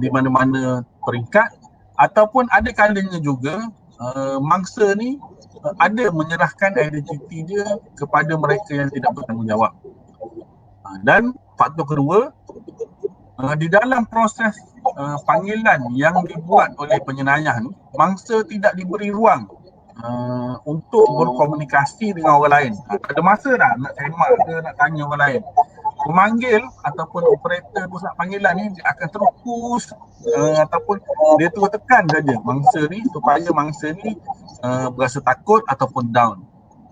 Speaker 3: di mana-mana peringkat, ataupun ada kalanya juga mangsa ni ada menyerahkan identiti dia kepada mereka yang tidak bertanggungjawab. Dan faktor kedua, di dalam proses panggilan yang dibuat oleh penyenayah ni, mangsa tidak diberi ruang untuk berkomunikasi dengan orang lain. Ada masa dah nak semak ke nak tanya orang lain, pemanggil ataupun operator pusat panggilan ni dia akan terus push ataupun dia terus tekan saja mangsa ni supaya mangsa ni berasa takut ataupun down.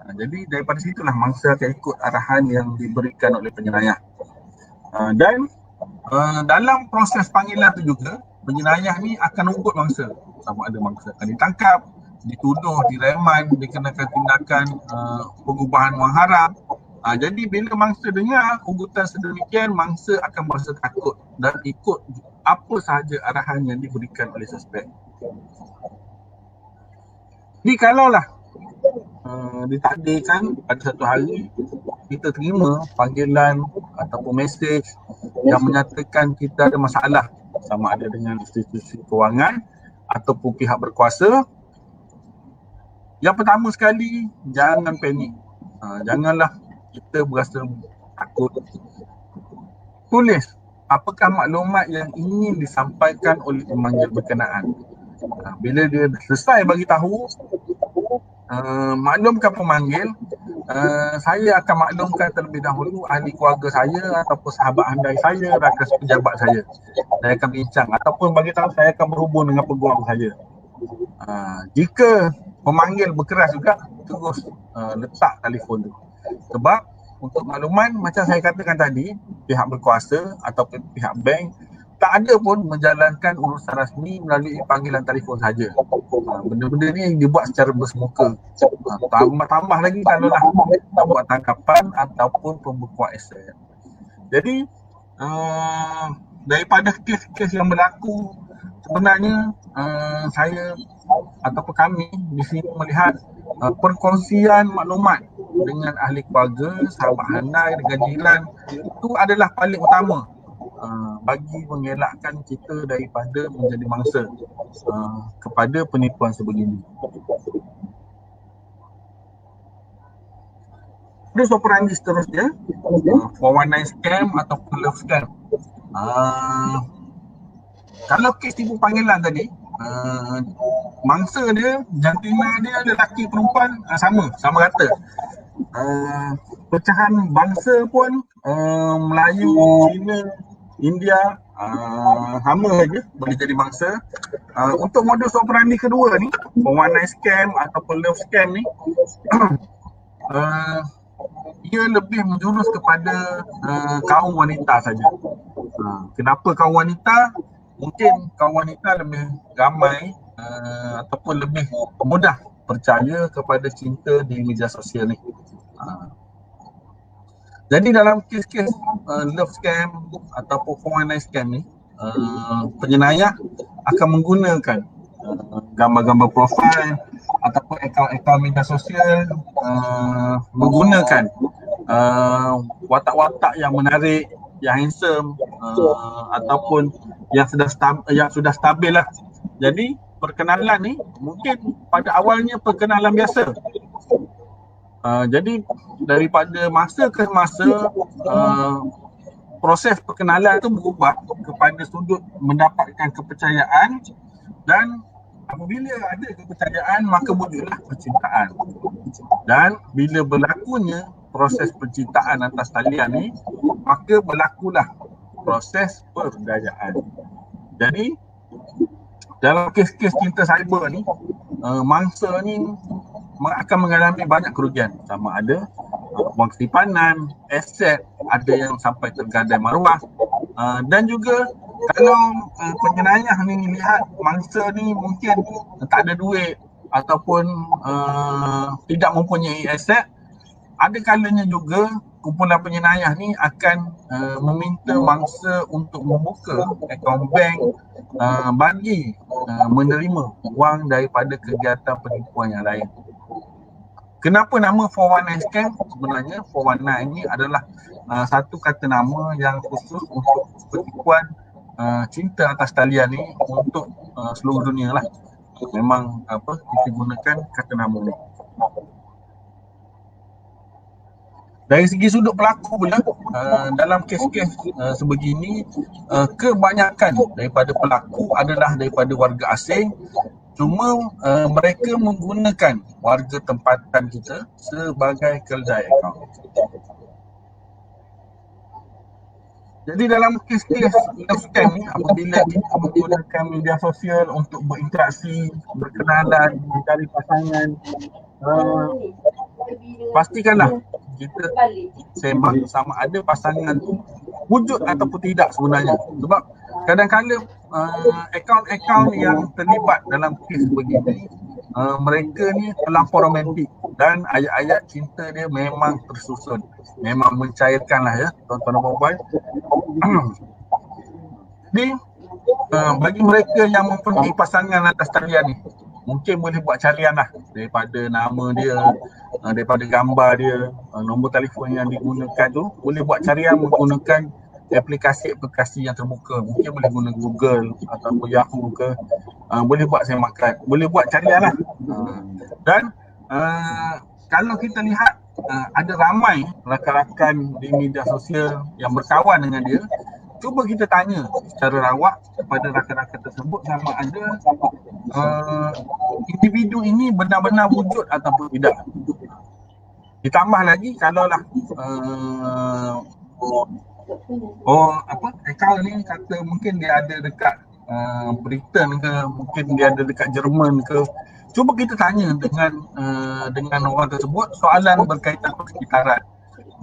Speaker 3: Jadi daripada situlah mangsa akan ikut arahan yang diberikan oleh penyenayah. Dan dalam proses panggilan tu juga, penyenayah ni akan ugut mangsa, sama ada mangsa akan ditangkap, dituduh, direman, dikenakan tindakan pengubahan wang haram. Jadi bila mangsa dengar ugutan sedemikian, mangsa akan berasa takut dan ikut apa sahaja arahan yang diberikan oleh suspek. Jadi kalaulah ditakdirkan pada satu hari kita terima panggilan ataupun mesej yang menyatakan kita ada masalah, sama ada dengan institusi kewangan ataupun pihak berkuasa, yang pertama sekali, jangan panik. Janganlah kita berasa takut. Tulis apakah maklumat yang ingin disampaikan oleh pemanggil berkenaan. Bila dia selesai bagi tahu, maklumkan pemanggil, saya akan maklumkan terlebih dahulu ahli keluarga saya ataupun sahabat handai saya, rakan pejabat saya. Saya akan bincang ataupun bagi tahu saya akan berhubung dengan peguam saya. Jika pemanggil berkeras juga, terus letak telefon tu. Sebab untuk makluman macam saya katakan tadi, pihak berkuasa ataupun pihak bank tak ada pun menjalankan urusan rasmi melalui panggilan telefon saja. Benda-benda ni dibuat secara bersemuka. Tambah lagi kalau nak buat tangkapan ataupun pembekuan aset. Jadi daripada kes-kes yang berlaku, sebenarnya saya ataupun kami di sini melihat perkongsian maklumat dengan ahli keluarga, sahabat handai, dengan jiran itu adalah paling utama bagi mengelakkan kita daripada menjadi mangsa kepada penipuan sebegini. Terus operandi seterusnya, 419 scam ataupun love scam. Kalau kes tipu panggilan tadi, mangsa dia, jantina dia, lelaki perempuan sama rata. Pecahan bangsa pun Melayu, Cina, India sama saja boleh jadi mangsa. Untuk modus operandi kedua ni, 419 scam ataupun love scam ni, ia lebih menjurus kepada kaum wanita saja. Kenapa kaum wanita? Mungkin kaum wanita lebih ramai ataupun lebih mudah percaya kepada cinta di media sosial ni. Jadi dalam kes-kes love scam ataupun 419 scam ni, penyenayah akan menggunakan gambar-gambar profil ataupun akaun-akaun media sosial, menggunakan watak-watak yang menarik, yang handsome, ataupun yang sudah stabil lah. Jadi perkenalan ni mungkin pada awalnya perkenalan biasa. Jadi daripada masa ke masa proses perkenalan tu berubah kepada sudut mendapatkan kepercayaan, dan apabila ada kepercayaan maka wujudlah percintaan. Dan bila berlakunya proses percintaan atas talian ni, maka berlakulah proses perdayaan. Jadi dalam kes-kes cinta cyber ni, mangsa ni akan mengalami banyak kerugian, sama ada wang simpanan, aset, ada yang sampai tergadai maruah, dan juga kalau penyenayah ni lihat mangsa ni mungkin tak ada duit ataupun tidak mempunyai aset, ada kalanya juga kumpulan penyenayah ni akan meminta mangsa untuk membuka akaun bank bagi menerima wang daripada kegiatan penipuan yang lain. Kenapa nama 419 scam? Sebenarnya 419 ini adalah satu kata nama yang khusus untuk penipuan cinta atas talian ni untuk seluruh dunia lah. Memang kita gunakan kata nama ni. Dari segi sudut pelaku pula, dalam kes-kes sebegini, kebanyakan daripada pelaku adalah daripada warga asing. Cuma mereka menggunakan warga tempatan kita sebagai keldai akaun. Jadi dalam kes-kes love scam ni, apabila kita menggunakan media sosial untuk berinteraksi, berkenalan, mencari pasangan, pastikanlah kita sembang sama ada pasangan tu wujud ataupun tidak sebenarnya. Sebab kadang-kadang akaun-akaun yang terlibat dalam kes begini, mereka ni terlampau romantik dan ayat-ayat cinta dia memang tersusun, memang mencairkan lah ya tuan-tuan dan puan-puan. Jadi bagi mereka yang mempunyai pasangan atas talian ni, mungkin boleh buat carian lah daripada nama dia, daripada gambar dia, nombor telefon yang digunakan tu, boleh buat carian menggunakan aplikasi-aplikasi yang terbuka. Mungkin boleh guna Google ataupun Yahoo ke, boleh buat semakan, boleh buat carian lah. Dan kalau kita lihat ada ramai rakan-rakan di media sosial yang berkawan dengan dia, cuba kita tanya secara rawak kepada rakan-rakan tersebut sama ada individu ini benar-benar wujud ataupun tidak. Ditambah lagi kalaulah akaun ni kata mungkin dia ada dekat Britain ke, mungkin dia ada dekat Jerman ke, cuba kita tanya dengan orang tersebut soalan berkaitan persekitaran.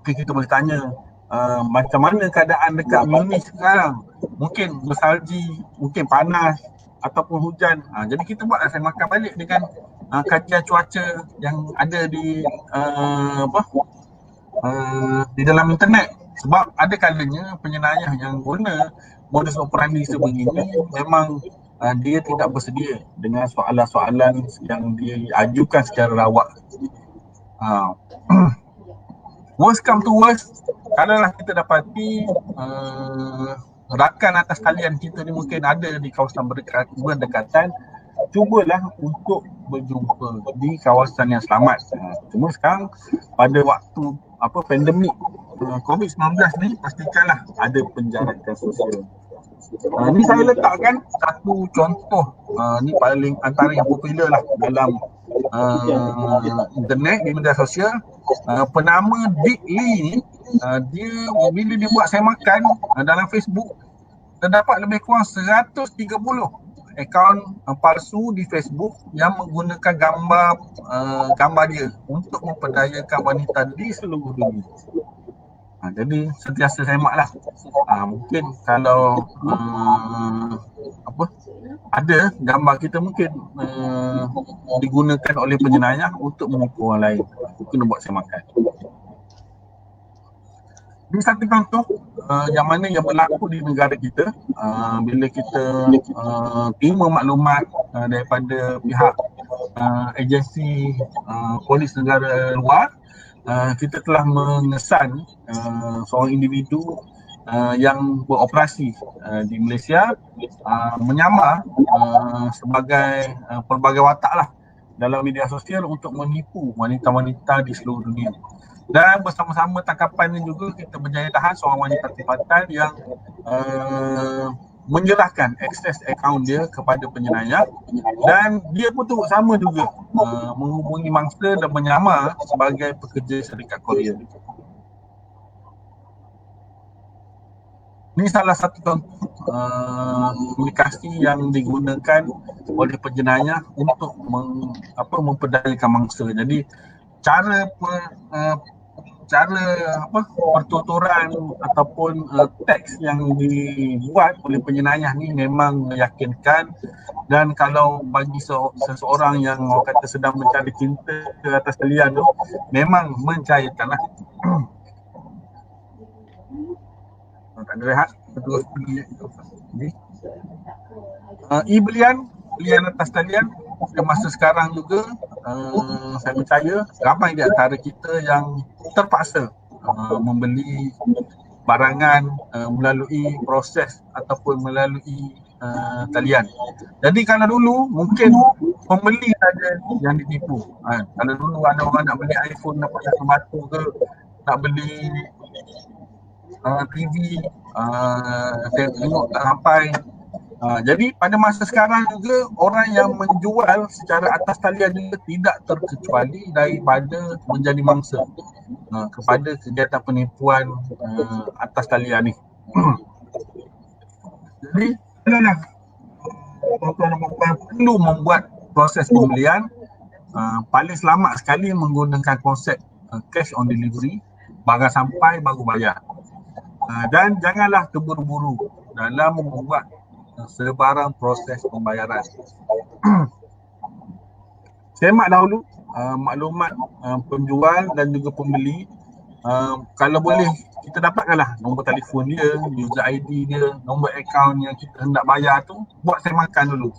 Speaker 3: Mungkin kita boleh tanya macam mana keadaan dekat Munich sekarang, mungkin bersalji, mungkin panas ataupun hujan. Jadi kita buat semakan balik dengan kajian cuaca yang ada di di dalam internet. Sebab ada kalanya penyenayah yang guna modus operandi sebegini memang dia tidak bersedia dengan soalan-soalan yang diajukan secara rawak. Worst come to worst, kalaulah kita dapati rakan atas talian kita ni mungkin ada di kawasan berdekatan, cubalah untuk berjumpa di kawasan yang selamat. Cuma sekarang pada waktu pandemik COVID-19 ni, pastikanlah ada penjarakan sosial. Ni saya letakkan satu contoh, ni paling antara yang popular lah dalam internet, di media sosial. Penama Dick Lee ni, dia bila dia buat semakan dalam Facebook, terdapat lebih kurang 130 akaun palsu di Facebook yang menggunakan gambar dia untuk memperdayakan wanita di seluruh dunia. Jadi sentiasa semaklah. Mungkin kalau ada gambar kita mungkin digunakan oleh penjenayah untuk menipu orang lain, kena buat semakan. Ini satu contoh yang mana yang berlaku di negara kita bila kita terima maklumat daripada pihak agensi polis negara luar, kita telah mengesan seorang individu yang beroperasi di Malaysia menyamar sebagai pelbagai watak lah dalam media sosial untuk menipu wanita-wanita di seluruh dunia. Dan bersama-sama tangkapan ini juga kita berjaya tahan seorang wanita tempatan yang menyerahkan akses akaun dia kepada penjenayah, dan dia pun turut sama juga menghubungi mangsa dan menyamar sebagai pekerja syarikat kurier. Ini salah satu contoh komunikasi yang digunakan oleh penjenayah untuk memperdayakan mangsa. Jadi cara pertuturan ataupun teks yang dibuat oleh penjenayah ni memang meyakinkan, dan kalau bagi seseorang yang orang kata sedang mencari cinta ke atas talian tu memang mencairkan lah. Tak ada rehat, terus pergi. E-belian atas talian pada masa sekarang juga saya percaya ramai di antara kita yang terpaksa membeli barangan melalui proses ataupun melalui talian. Jadi kalau dulu mungkin pembeli saja yang ditipu. Kalau dulu ada orang nak beli iPhone dapat satu batu ke, nak beli TV tengok tak sampai. Jadi pada masa sekarang juga orang yang menjual secara atas talian juga tidak terkecuali daripada menjadi mangsa kepada kegiatan penipuan atas talian ni. Jadi tuan-tuan dan puan perlu membuat proses pembelian paling selamat sekali menggunakan konsep cash on delivery, barang sampai baru bayar. Dan janganlah terburu-buru dalam membuat sebarang proses pembayaran. Semak dahulu maklumat penjual dan juga pembeli. Kalau boleh kita dapatkanlah nombor telefon dia, user ID dia, nombor akaun yang kita hendak bayar tu, buat semakan dulu.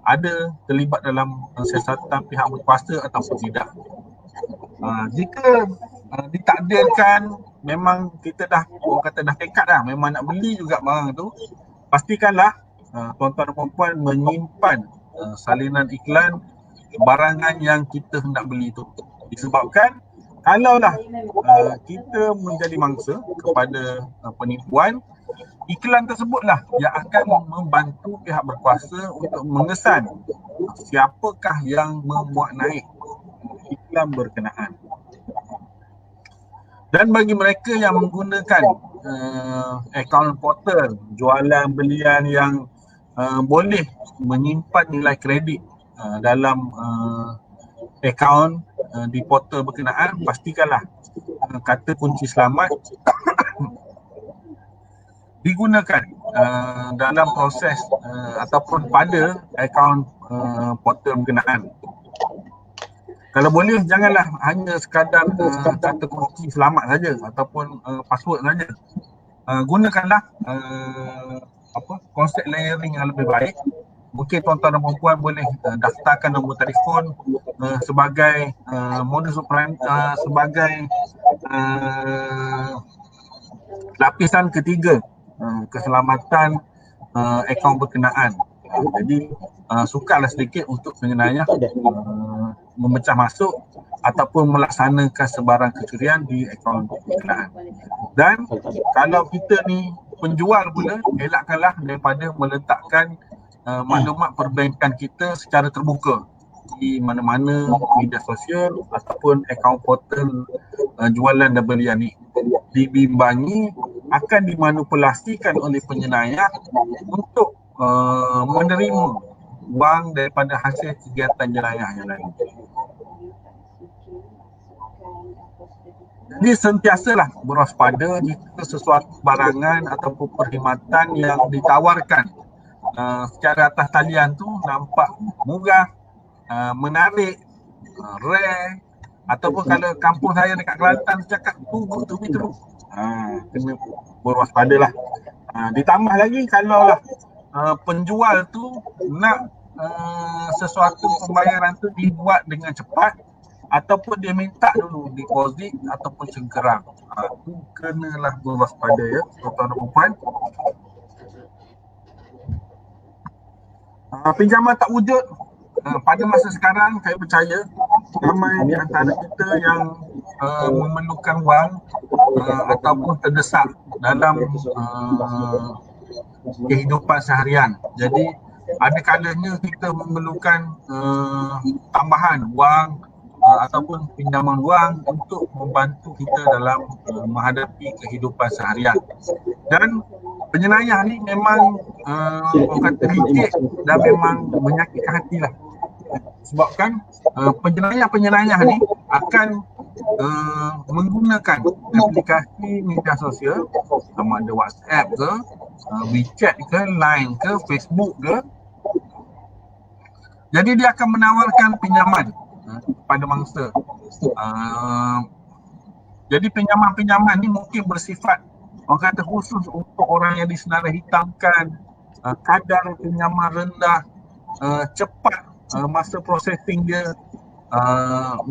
Speaker 3: Ada terlibat dalam siasatan pihak berkuasa ataupun tidak. Jika ditakdirkan memang kita dah orang kata dah tekad dah memang nak beli juga barang tu, pastikanlah tuan-tuan dan puan menyimpan salinan iklan barangan yang kita hendak beli itu. Disebabkan kalaulah kita menjadi mangsa kepada penipuan, iklan tersebutlah yang akan membantu pihak berkuasa untuk mengesan siapakah yang memuat naik iklan berkenaan. Dan bagi mereka yang menggunakan akaun portal jualan belian yang boleh menyimpan nilai kredit dalam akaun di portal berkenaan, pastikanlah kata kunci selamat digunakan dalam proses ataupun pada akaun portal berkenaan. Kalau boleh janganlah hanya sekadar kata kunci selamat saja ataupun password saja. Gunakanlah konsep layering yang lebih baik. Mungkin tuan-tuan dan puan boleh daftarkan nombor telefon sebagai modus operandi, sebagai lapisan ketiga keselamatan akaun berkenaan. Jadi sukarlah sedikit untuk penjenayah memecah masuk ataupun melaksanakan sebarang kecurian di akaun berkenaan. Dan kalau kita ni penjual pula, elakkanlah daripada meletakkan maklumat perbankan kita secara terbuka di mana-mana media sosial ataupun akaun portal jualan dan belian ni. Dibimbangi akan dimanipulasikan oleh penjenayah untuk menerima wang daripada hasil kegiatan jenayah yang lain. Jadi sentiasalah berwaspada jika sesuatu barangan ataupun perkhidmatan yang ditawarkan secara atas talian tu nampak murah, menarik, rare, ataupun kalau kampung saya dekat Kelantan cakap tunggu tu. Kena berwaspadalah. Ditambah lagi kalau lah penjual tu nak sesuatu pembayaran tu dibuat dengan cepat ataupun dia minta dulu deposit ataupun cengkerang, tu kenalah berwaspada ya tuan-tuan dan puan. Pinjaman tak wujud pada masa sekarang, saya percaya ramai di antara kita yang memerlukan wang ataupun terdesak dalam kehidupan seharian. Jadi ada kalanya kita memerlukan tambahan wang ataupun pinjaman wang untuk membantu kita dalam menghadapi kehidupan seharian. Dan penyenayah ni memang orang kata licik dan memang menyakitkan hati lah. Sebabkan penyenayah ni akan menggunakan aplikasi media sosial, sama ada WhatsApp ke, WeChat ke, Line ke, Facebook ke. Jadi dia akan menawarkan pinjaman kepada mangsa. Jadi pinjaman-pinjaman ni mungkin bersifat orang kata khusus untuk orang yang disenarai hitamkan, kadar pinjaman rendah, cepat masa processing dia.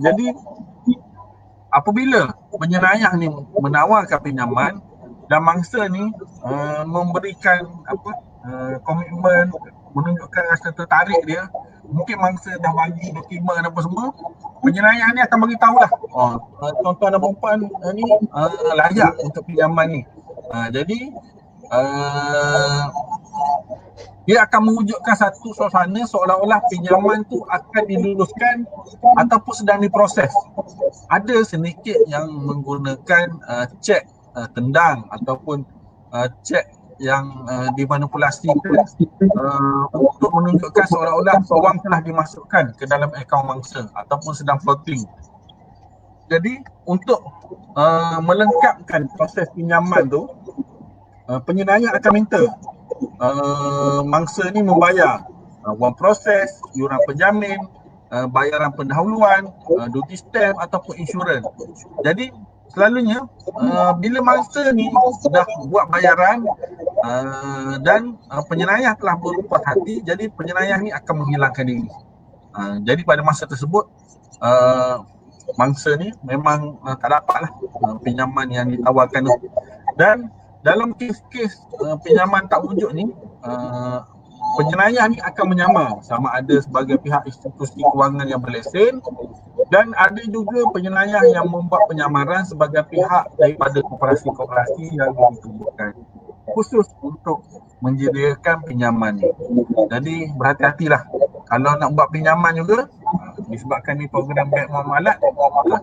Speaker 3: Jadi apabila penyenayah ni menawarkan pinjaman dan mangsa ni memberikan komitmen, menunjukkan rasa tertarik dia, mungkin mangsa dah bagi dokumen apa semua, penyenayah ni akan bagi tahulah, tuan-tuan dan puan ni layak untuk pinjaman ni. Jadi dia akan mewujudkan satu suasana seolah-olah pinjaman tu akan diluluskan ataupun sedang diproses. Ada sedikit yang menggunakan cek tendang ataupun cek yang dimanipulasikan untuk menunjukkan seolah-olah wang telah dimasukkan ke dalam akaun mangsa ataupun sedang floating. Jadi untuk melengkapkan proses pinjaman tu, penyenayah akan minta mangsa ni membayar wang proses, iuran penjamin, bayaran pendahuluan, duty stamp ataupun insurans. Jadi selalunya bila mangsa ni dah buat bayaran dan penyenayah telah berpuas hati, jadi penyenayah ni akan menghilangkan diri. Jadi pada masa tersebut mangsa ni memang tak dapatlah pinjaman yang ditawarkan tu. Dan dalam kes-kes pinjaman tak wujud ni, penyenayah ni akan menyamar sama ada sebagai pihak institusi kewangan yang berlesen, dan ada juga penyenayah yang membuat penyamaran sebagai pihak daripada koperasi-koperasi yang ditubuhkan khusus untuk menyediakan pinjaman ni. Jadi berhati-hatilah kalau nak buat pinjaman juga, disebabkan ni program bank muamalat,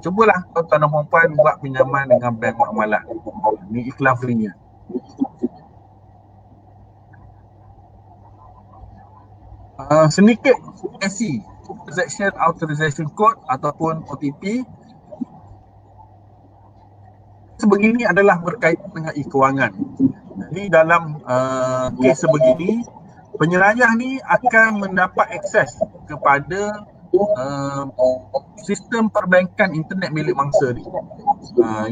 Speaker 3: cubalah tuan-tuan dan puan buat pinjaman dengan bank muamalat. Ni iklan free-nya. Sedikit TAC, Transaction Authorization Code ataupun OTP. Sebegini adalah berkaitan dengan e-kewangan. Jadi dalam kes sebegini, penyenayah ni akan mendapat akses kepada sistem perbankan internet milik mangsa ni.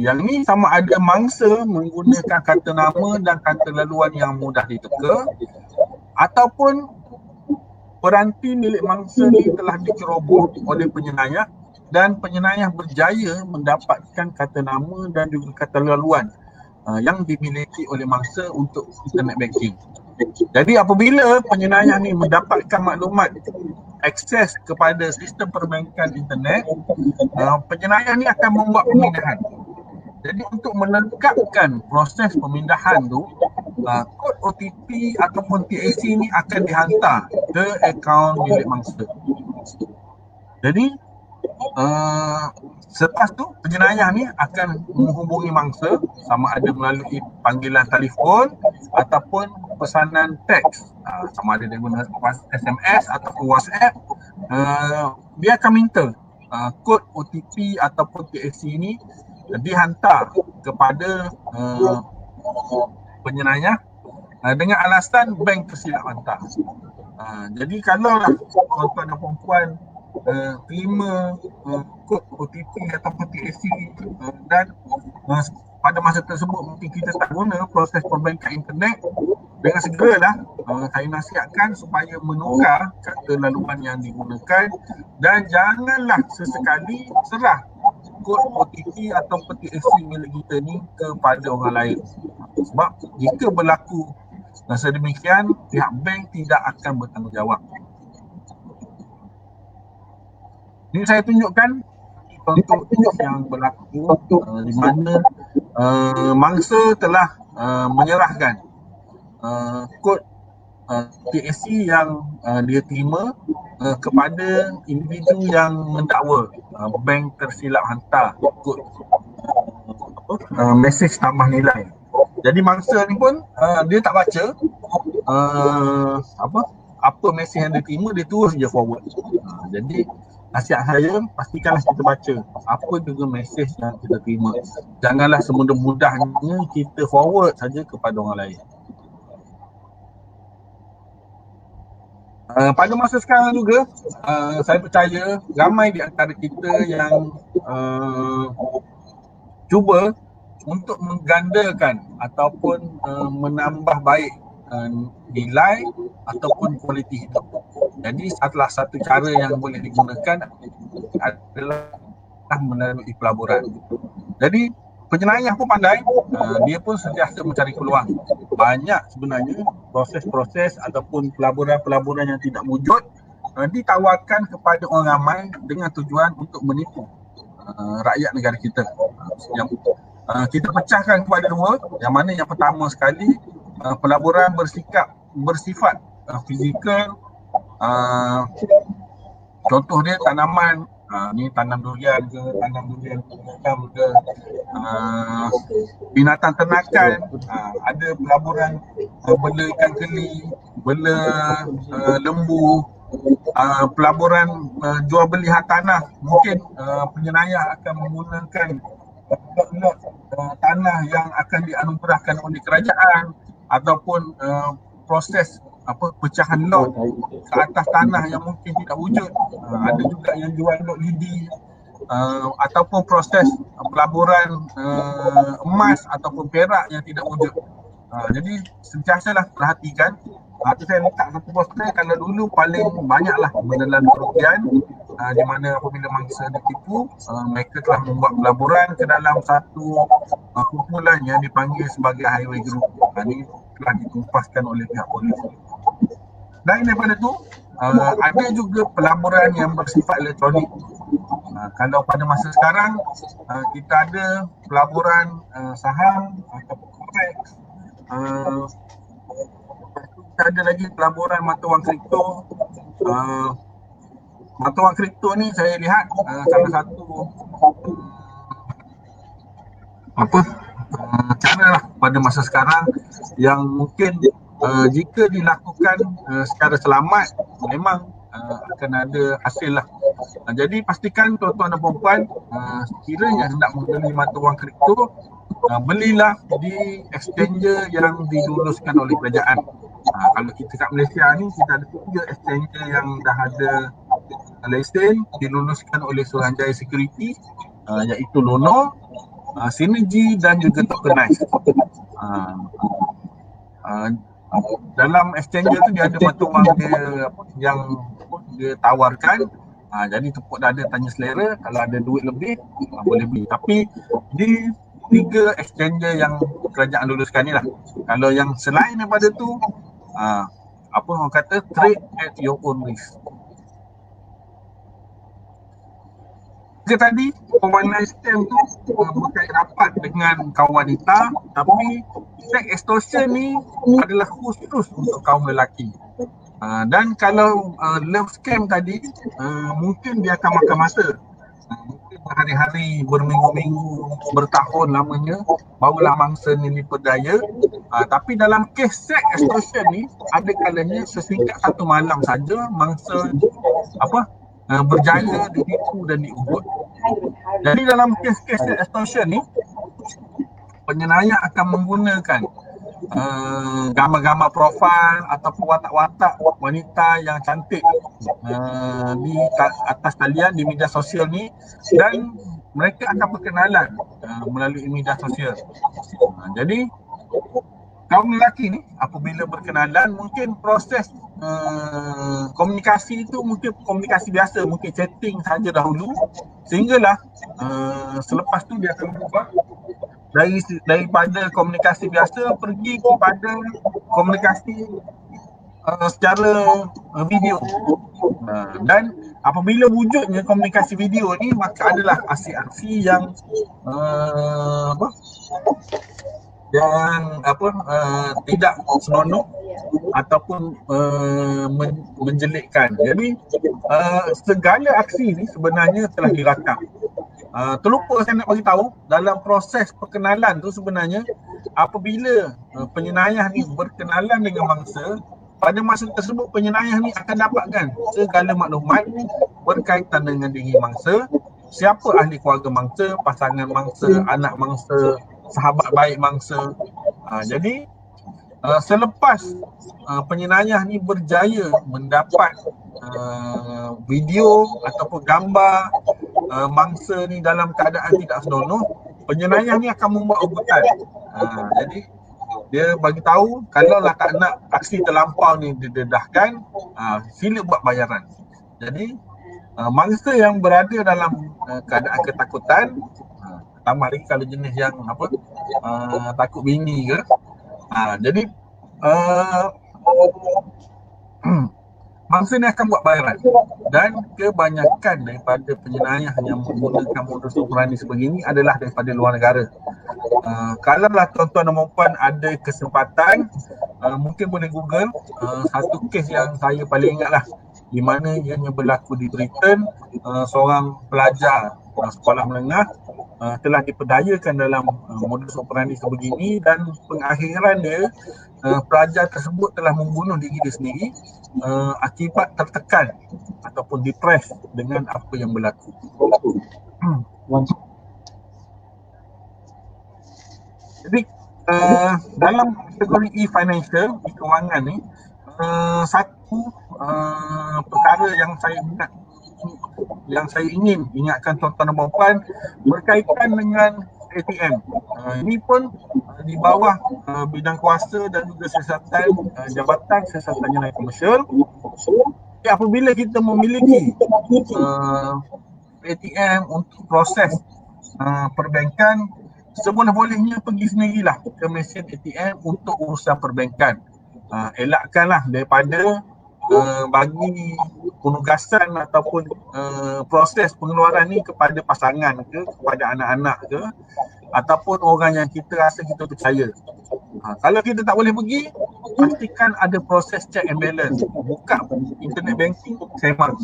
Speaker 3: Yang ni sama ada mangsa menggunakan kata nama dan kata laluan yang mudah diteka, ataupun peranti milik mangsa ni telah diceroboh oleh penyenayah dan penyenayah berjaya mendapatkan kata nama dan juga kata laluan yang dimiliki oleh mangsa untuk internet banking. Jadi apabila penyenayah ni mendapatkan maklumat akses kepada sistem perbankan internet, penyenayah ni akan membuat pemindahan. Jadi untuk melengkapkan proses pemindahan tu, kod OTP ataupun TAC ni akan dihantar ke akaun milik mangsa. Jadi selepas tu penyenayah ni akan menghubungi mangsa sama ada melalui panggilan telefon ataupun pesanan teks, sama ada dia guna SMS ataupun WhatsApp. Dia akan minta kod OTP ataupun TAC ni dihantar kepada penyenayah dengan alasan bank tersilap hantar. Jadi kalau lah tuan-tuan dan puan terima kod OTP ataupun TAC dan pada masa tersebut mungkin kita tak guna proses perbankan internet, dengan segeralah saya nasihatkan supaya menukar kata laluan yang digunakan dan janganlah sesekali serah kod OTP atau peti AC milik kita ni kepada orang lain. Sebab jika berlaku sedemikian, pihak bank tidak akan bertanggungjawab. Ini saya tunjukkan contoh yang berlaku di mana mangsa telah menyerahkan kod TAC yang dia terima kepada individu yang mendakwa bank tersilap hantar kod mesej tambah nilai. Jadi mangsa ni pun dia tak baca apa mesej yang dia terima, dia terus je forward. Jadi nasihat saya, pastikanlah kita baca apa juga mesej yang kita terima. Janganlah semudah-mudahnya kita forward saja kepada orang lain. Pada masa sekarang juga, saya percaya ramai di antara kita yang cuba untuk menggandakan ataupun menambah baik nilai ataupun kualiti hidup. Jadi salah satu cara yang boleh digunakan adalah melalui pelaburan. Jadi penjenayah pun pandai, dia pun sentiasa mencari peluang. Banyak sebenarnya proses-proses ataupun pelaburan-pelaburan yang tidak wujud ditawarkan kepada orang ramai dengan tujuan untuk menipu rakyat negara kita. Yang kita pecahkan kepada dua, yang mana yang pertama sekali pelaburan bersifat fizikal. Contoh dia tanaman, ni tanam durian ke, binatang ternakan, ada pelaburan bela ikan keli, bela lembu, pelaburan jual beli hak tanah. Mungkin penjenayah akan menggunakan lot-lot tanah yang akan dianugerahkan oleh kerajaan ataupun proses pecahan lot ke atas tanah yang mungkin tidak wujud. Ada juga yang jual lot lidi, ataupun proses pelaburan emas ataupun perak yang tidak wujud. Jadi sentiasalah perhatikan. Itu saya letak satu poster, kalau dulu paling banyaklah menelan kerugian di mana apabila mangsa ditipu, mereka telah membuat pelaburan ke dalam satu kumpulan yang dipanggil sebagai highway group. Ini telah ditumpaskan oleh pihak polis. Dan daripada tu, ada juga pelaburan yang bersifat elektronik. Kalau pada masa sekarang, kita ada pelaburan saham ataupun koreks, kita ada lagi pelaburan mata wang kripto. Mata wang kripto ni saya lihat salah satu cara lah pada masa sekarang yang mungkin jika dilakukan secara selamat memang akan ada hasil lah. Jadi pastikan tuan-tuan dan puan-puan, sekiranya hendak membeli mata wang kripto, belilah di exchanger yang diluluskan oleh kerajaan. Kalau kita kat Malaysia ni, kita ada 3 exchanger yang dah ada lesen diluluskan oleh Suruhanjaya Security, iaitu Luno, Synergy dan juga Tokenize. Dalam exchanger tu dia ada mata wang dia yang dia tawarkan. Jadi tepuk dada tanya selera, kalau ada duit lebih boleh beli. Tapi di 3 exchanger yang kerajaan luluskan ni lah. Kalau yang selain daripada tu, orang kata trade at your own risk. Jika tadi pewarnaan scam tu berkait rapat dengan kaum wanita, tapi seks extortion ni adalah khusus untuk kaum lelaki. Dan kalau love scam tadi, mungkin dia akan makan masa. Mungkin berhari-hari, berminggu-minggu, bertahun lamanya barulah mangsa ni diperdaya. Tapi dalam kes seks extortion ni, ada kalanya sesingkat satu malam saja mangsa berjaya ditipu dan diubut. Jadi dalam kes-kes extortion ni, penjenayah akan menggunakan gambar-gambar profil ataupun watak-watak wanita yang cantik di atas talian di media sosial ni, dan mereka akan perkenalan melalui media sosial. Jadi kaum lelaki ni apabila berkenalan mungkin proses komunikasi itu mungkin komunikasi biasa, mungkin chatting saja dahulu, sehinggalah selepas tu dia akan berubah daripada komunikasi biasa pergi kepada komunikasi secara video. Dan apabila wujudnya komunikasi video ni, maka adalah aksi-aksi yang tidak seronok ataupun menjelekkan. Jadi segala aksi ni sebenarnya telah dirakam. Terlupa saya nak bagi tahu, dalam proses perkenalan tu sebenarnya apabila penyenayah ni berkenalan dengan mangsa, pada masa tersebut penyenayah ni akan dapatkan segala maklumat berkaitan dengan diri mangsa, siapa ahli keluarga mangsa, pasangan mangsa, anak mangsa, sahabat baik mangsa. Jadi selepas penyenayah ni berjaya mendapat video ataupun gambar mangsa ni dalam keadaan tidak senonoh, penyenayah ni akan membuat ugutan. Jadi dia bagi tahu kalaulah tak nak aksi terlampau ni didedahkan, sila buat bayaran. Jadi mangsa yang berada dalam keadaan ketakutan, tambah lagi kalau jenis yang takut bini ke, jadi mangsa ni akan buat bayaran. Dan kebanyakan daripada penyenayah yang menggunakan modus operandi sebegini adalah daripada luar negara. Kalaulah tuan-tuan dan puan ada kesempatan, mungkin boleh google satu kes yang saya paling ingat lah, di mana ianya berlaku di Britain. Seorang pelajar sekolah menengah telah diperdayakan dalam modus operandi sebegini, dan pengakhiran dia pelajar tersebut telah membunuh diri dia sendiri akibat tertekan ataupun depres dengan apa yang berlaku. Jadi dalam kategori e-financial, e-kewangan ni, satu perkara yang saya ingin ingatkan tuan-tuan dan puan berkaitan dengan ATM. Ini pun di bawah bidang kuasa dan juga siasatan Jabatan Siasatan Jenayah Komersial. Apabila kita memiliki ATM untuk proses perbankan, seboleh-bolehnya pergi sendirilah ke mesin ATM untuk urusan perbankan. Elakkanlah daripada bagi penugasan ataupun proses pengeluaran ni kepada pasangan ke, kepada anak-anak ke, ataupun orang yang kita rasa kita percaya. Kalau kita tak boleh pergi, pastikan ada proses check and balance. Buka internet banking, semak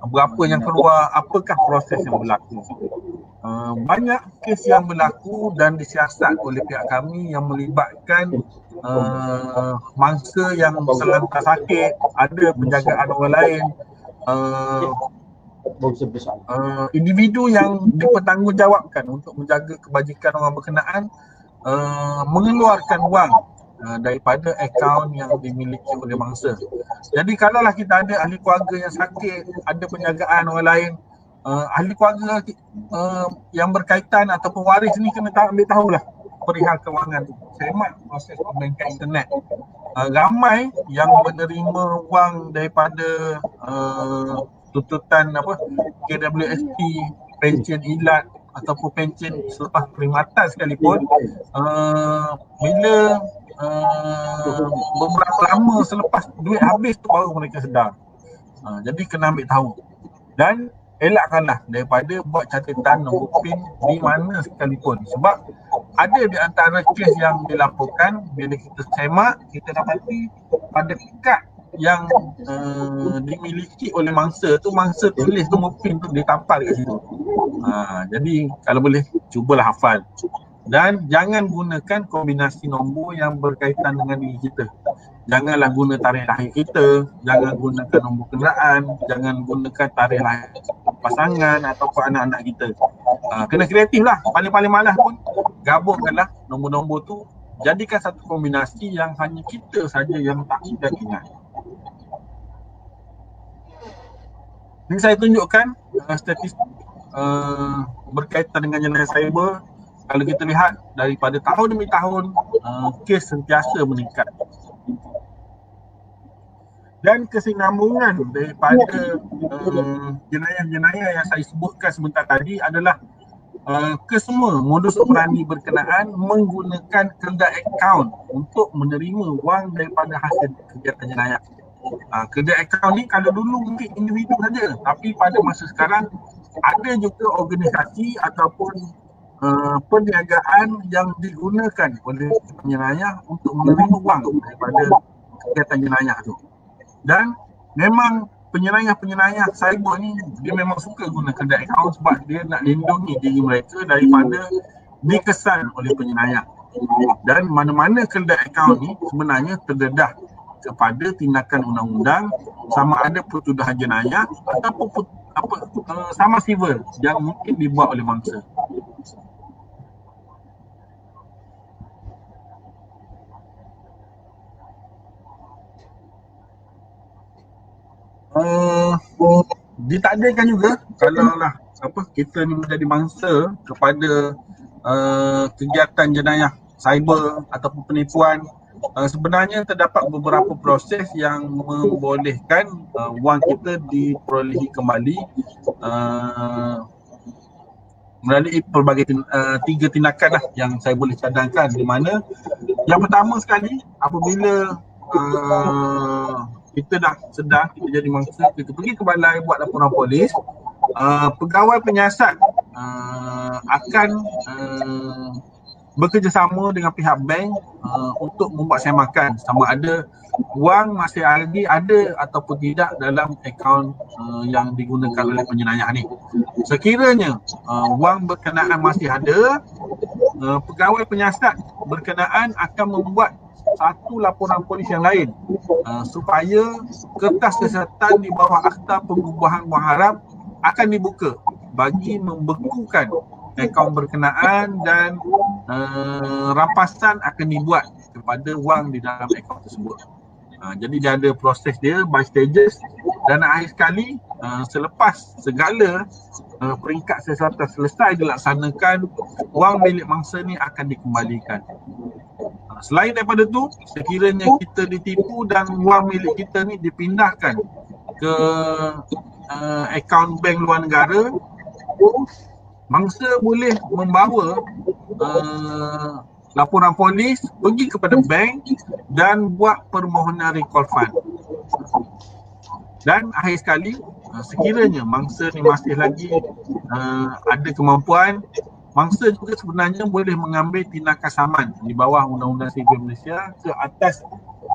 Speaker 3: berapa yang keluar, apakah proses yang berlaku. Banyak kes yang berlaku dan disiasat oleh pihak kami yang melibatkan mangsa yang terlantar sakit, ada penjagaan orang lain, individu yang dipertanggungjawabkan untuk menjaga kebajikan orang berkenaan mengeluarkan wang daripada akaun yang dimiliki oleh mangsa. Jadi kalaulah kita ada ahli keluarga yang sakit, ada penjagaan orang lain, ahli keluarga yang berkaitan ataupun waris ni kena ambil tahulah perihal kewangan, semak proses perbankan internet. Ramai yang menerima wang daripada tuntutan KWSP, pencen ilat ataupun pencen selepas perkhidmatan sekalipun, bila beberapa lama selepas duit habis tu baru mereka sedar. Jadi kena ambil tahu dan elakkanlah daripada buat catatan nombor PIN di mana sekalipun, sebab ada di antara kes yang dilaporkan bila kita semak, kita dapati pada kad yang dimiliki oleh mangsa tu, mangsa tulis nombor PIN tu ditampal kat situ. Jadi kalau boleh cubalah hafal, dan jangan gunakan kombinasi nombor yang berkaitan dengan diri kita. Janganlah guna tarikh lahir kita, jangan gunakan nombor kenderaan, jangan gunakan tarikh lahir pasangan ataupun anak-anak kita. Kena kreatif lah. Paling-paling malas pun gabungkanlah nombor-nombor tu, jadikan satu kombinasi yang hanya kita saja yang tahu dan ingat. Ini saya tunjukkan statistik berkaitan dengan jenayah cyber, kalau kita lihat daripada tahun demi tahun, kes sentiasa meningkat. Dan kesinambungan daripada jenayah-jenayah yang saya sebutkan sebentar tadi adalah kesemua modus operandi berkenaan menggunakan kedai akaun untuk menerima wang daripada hasil kegiatan jenayah. Kedai akaun ni kalau dulu mungkin individu saja, tapi pada masa sekarang ada juga organisasi ataupun perniagaan yang digunakan oleh penyelaya untuk menerima wang daripada kegiatan jenayah tu. Dan memang penyelaya-penyelaya cyber ni dia memang suka guna kedai akaun sebab dia nak lindungi diri mereka daripada dikesan oleh penyelaya. Dan mana-mana kedai akaun ni sebenarnya terdedah kepada tindakan undang-undang, sama ada pertuduhan jenayah ataupun sama sivil yang mungkin dibuat oleh mangsa. Ditakdirkan juga kalaulah kita ni menjadi mangsa kepada kegiatan jenayah cyber ataupun penipuan, sebenarnya terdapat beberapa proses yang membolehkan wang kita diperolehi kembali melalui pelbagai tiga tindakan lah yang saya boleh cadangkan, di mana yang pertama sekali apabila kita dah sedar kita jadi mangsa, kita pergi ke balai buat laporan polis, pegawai penyiasat akan bekerjasama dengan pihak bank untuk membuat semakan sama ada wang masih lagi ada ataupun tidak dalam akaun yang digunakan oleh penjenayah ni. Sekiranya wang berkenaan masih ada, pegawai penyiasat berkenaan akan membuat satu laporan polis yang lain supaya kertas kesihatan di bawah Akta Pengubahan Wang Haram akan dibuka bagi membekukan akaun berkenaan dan rampasan akan dibuat kepada wang di dalam akaun tersebut. Jadi dia ada proses dia by stages, dan akhir sekali selepas segala peringkat siasatan selesai dilaksanakan, wang milik mangsa ni akan dikembalikan. Selain daripada tu, sekiranya kita ditipu dan wang milik kita ni dipindahkan ke akaun bank luar negara, mangsa boleh membawa laporan polis pergi kepada bank dan buat permohonan recall fund. Dan akhir sekali, sekiranya mangsa ni masih lagi ada kemampuan, mangsa juga sebenarnya boleh mengambil tindakan saman di bawah Undang-Undang Sivil Malaysia ke atas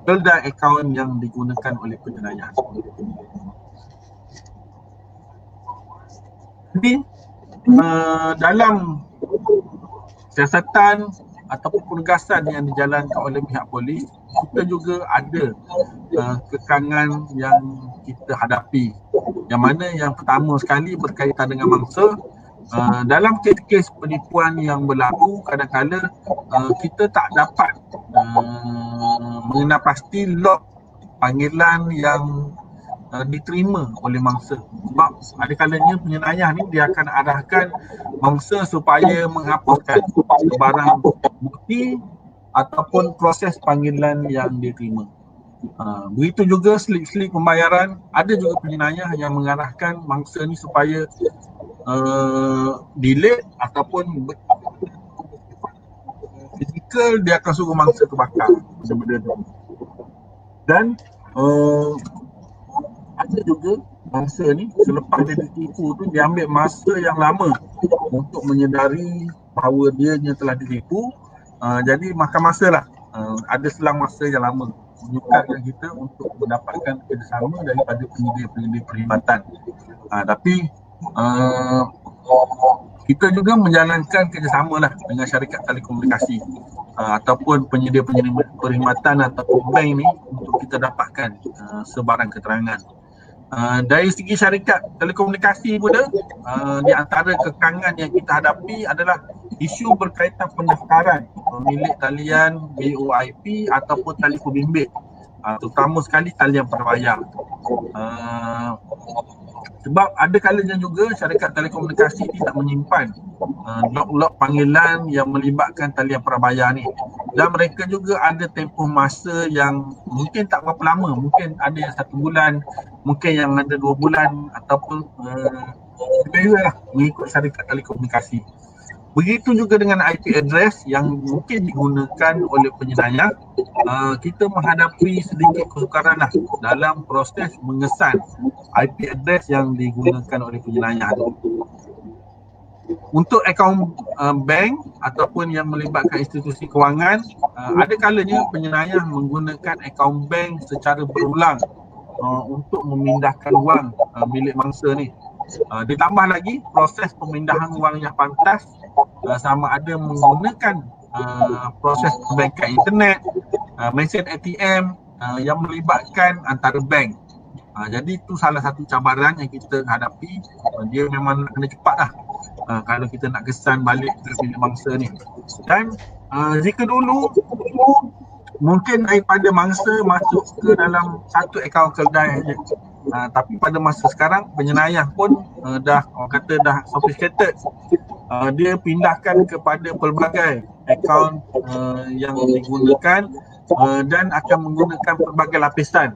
Speaker 3: kedai akaun yang digunakan oleh penjenayah. Jadi dalam siasatan ataupun penugasan yang dijalankan oleh pihak polis, kita juga ada kekangan yang kita hadapi. Yang mana yang pertama sekali berkaitan dengan mangsa. Dalam kes-kes penipuan yang berlaku, kadang-kadang kita tak dapat mengenal pasti log panggilan yang diterima oleh mangsa. Sebab ada kalanya penjenayah ni dia akan arahkan mangsa supaya menghapuskan sebarang bukti ataupun proses panggilan yang diterima. Begitu juga slip-slip pembayaran, ada juga penjenayah yang mengarahkan mangsa ni supaya delete ataupun fizikal, dia akan suruh mangsa tu bakar benda-benda tu. Dan ada juga mangsa ni selepas dia ditipu tu, dia ambil masa yang lama untuk menyedari bahawa dia telah ditipu. Jadi makan masa lah, ada selang masa yang lama menyukatkan kita untuk mendapatkan kerjasama daripada penyedia-penyedia perkhidmatan. Tapi kita juga menjalankan kerjasama lah dengan syarikat telekomunikasi ataupun penyedia-penyedia perkhidmatan ataupun bank ni untuk kita dapatkan sebarang keterangan. Dari segi syarikat telekomunikasi pula, di antara kekangan yang kita hadapi adalah isu berkaitan pendaftaran pemilik talian VoIP ataupun telefon bimbit terutama sekali talian prabayar. Sebab ada kalanya juga syarikat telekomunikasi tidak menyimpan log-log panggilan yang melibatkan talian prabayar ni, dan mereka juga ada tempoh masa yang mungkin tak berapa lama, mungkin ada yang 1 bulan, mungkin yang ada 2 bulan ataupun lebih lah mengikut syarikat telekomunikasi. Begitu juga dengan IP address yang mungkin digunakan oleh penyelaya. Kita menghadapi sedikit kesukaran lah dalam proses mengesan IP address yang digunakan oleh penyelaya tu. Untuk akaun bank ataupun yang melibatkan institusi kewangan, ada kalanya penyelaya menggunakan akaun bank secara berulang untuk memindahkan wang milik mangsa ni. Ditambah lagi proses pemindahan wang yang pantas sama ada menggunakan proses perbankan internet, mesin ATM yang melibatkan antara bank. Jadi itu salah satu cabaran yang kita hadapi. Dia memang nak kena cepat lah kalau kita nak kesan balik ke milik mangsa ni. Dan jika dulu mungkin daripada mangsa masuk ke dalam satu akaun kedai je, tapi pada masa sekarang penyelaya pun dah orang kata dah sophisticated. Dia pindahkan kepada pelbagai akaun yang digunakan dan akan menggunakan pelbagai lapisan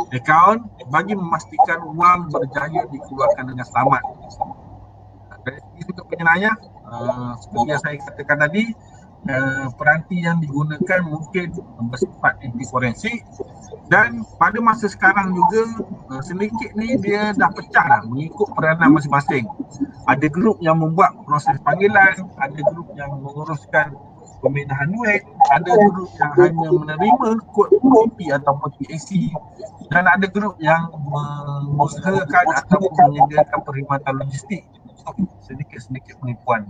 Speaker 3: akaun bagi memastikan wang berjaya dikeluarkan dengan selamat. Dari segi sudut penyelaya, seperti yang saya katakan tadi, peranti yang digunakan mungkin bersifat anti forensik, dan pada masa sekarang juga sedikit ni dia dah pecah dah mengikut peranan masing-masing. Ada grup yang membuat proses panggilan, ada grup yang menguruskan pemindahan duit, ada grup yang hanya menerima kod OTP ataupun PAC, dan ada grup yang mengusahakan ataupun menyediakan perkhidmatan logistik untuk sedikit-sedikit penipuan.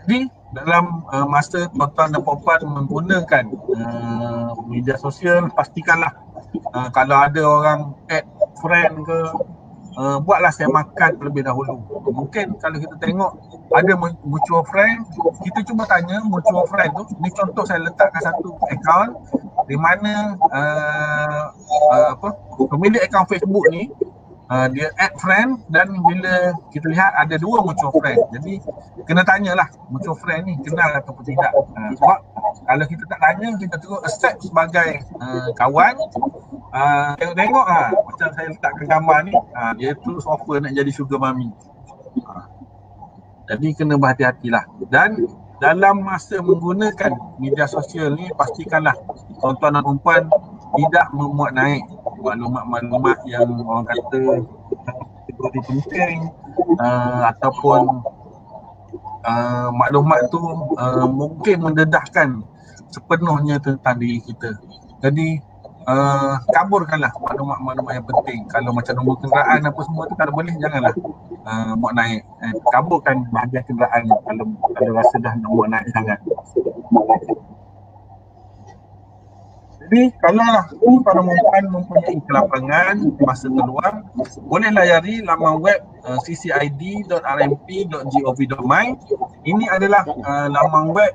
Speaker 3: Jadi dalam masa tuan-tuan dan puan-puan menggunakan media sosial, pastikanlah kalau ada orang add friend ke, buatlah semakan terlebih dahulu. Mungkin kalau kita tengok ada mutual friend, kita cuba tanya mutual friend tu, ni contoh saya letakkan satu akaun di mana pemilik akaun Facebook ni dia add friend, dan bila kita lihat ada 2 mutual friend. Jadi kena tanyalah mutual friend ni kenal ataupun tidak. Sebab kalau kita tak tanya, kita terus accept sebagai kawan. Tengok macam saya letakkan gambar ni, dia terus offer nak jadi sugar mommy. Jadi kena berhati-hatilah. Dan dalam masa menggunakan media sosial ni, pastikanlah tuan-tuan dan puan tidak memuat naik maklumat-maklumat yang orang kata kategori penting, ataupun maklumat tu mungkin mendedahkan sepenuhnya tentang diri kita. Jadi kaburkanlah maklumat-maklumat yang penting. Kalau macam nombor kenderaan apa semua tu, kalau boleh janganlah muat naik. Kaburkan bahagian kenderaan kalau rasa dah nak muat naik, jangan. Jadi kalau tuan-tuan dan puan mempunyai kelapangan masa terluang, boleh layari laman web ccid.rmp.gov.my. Ini adalah laman web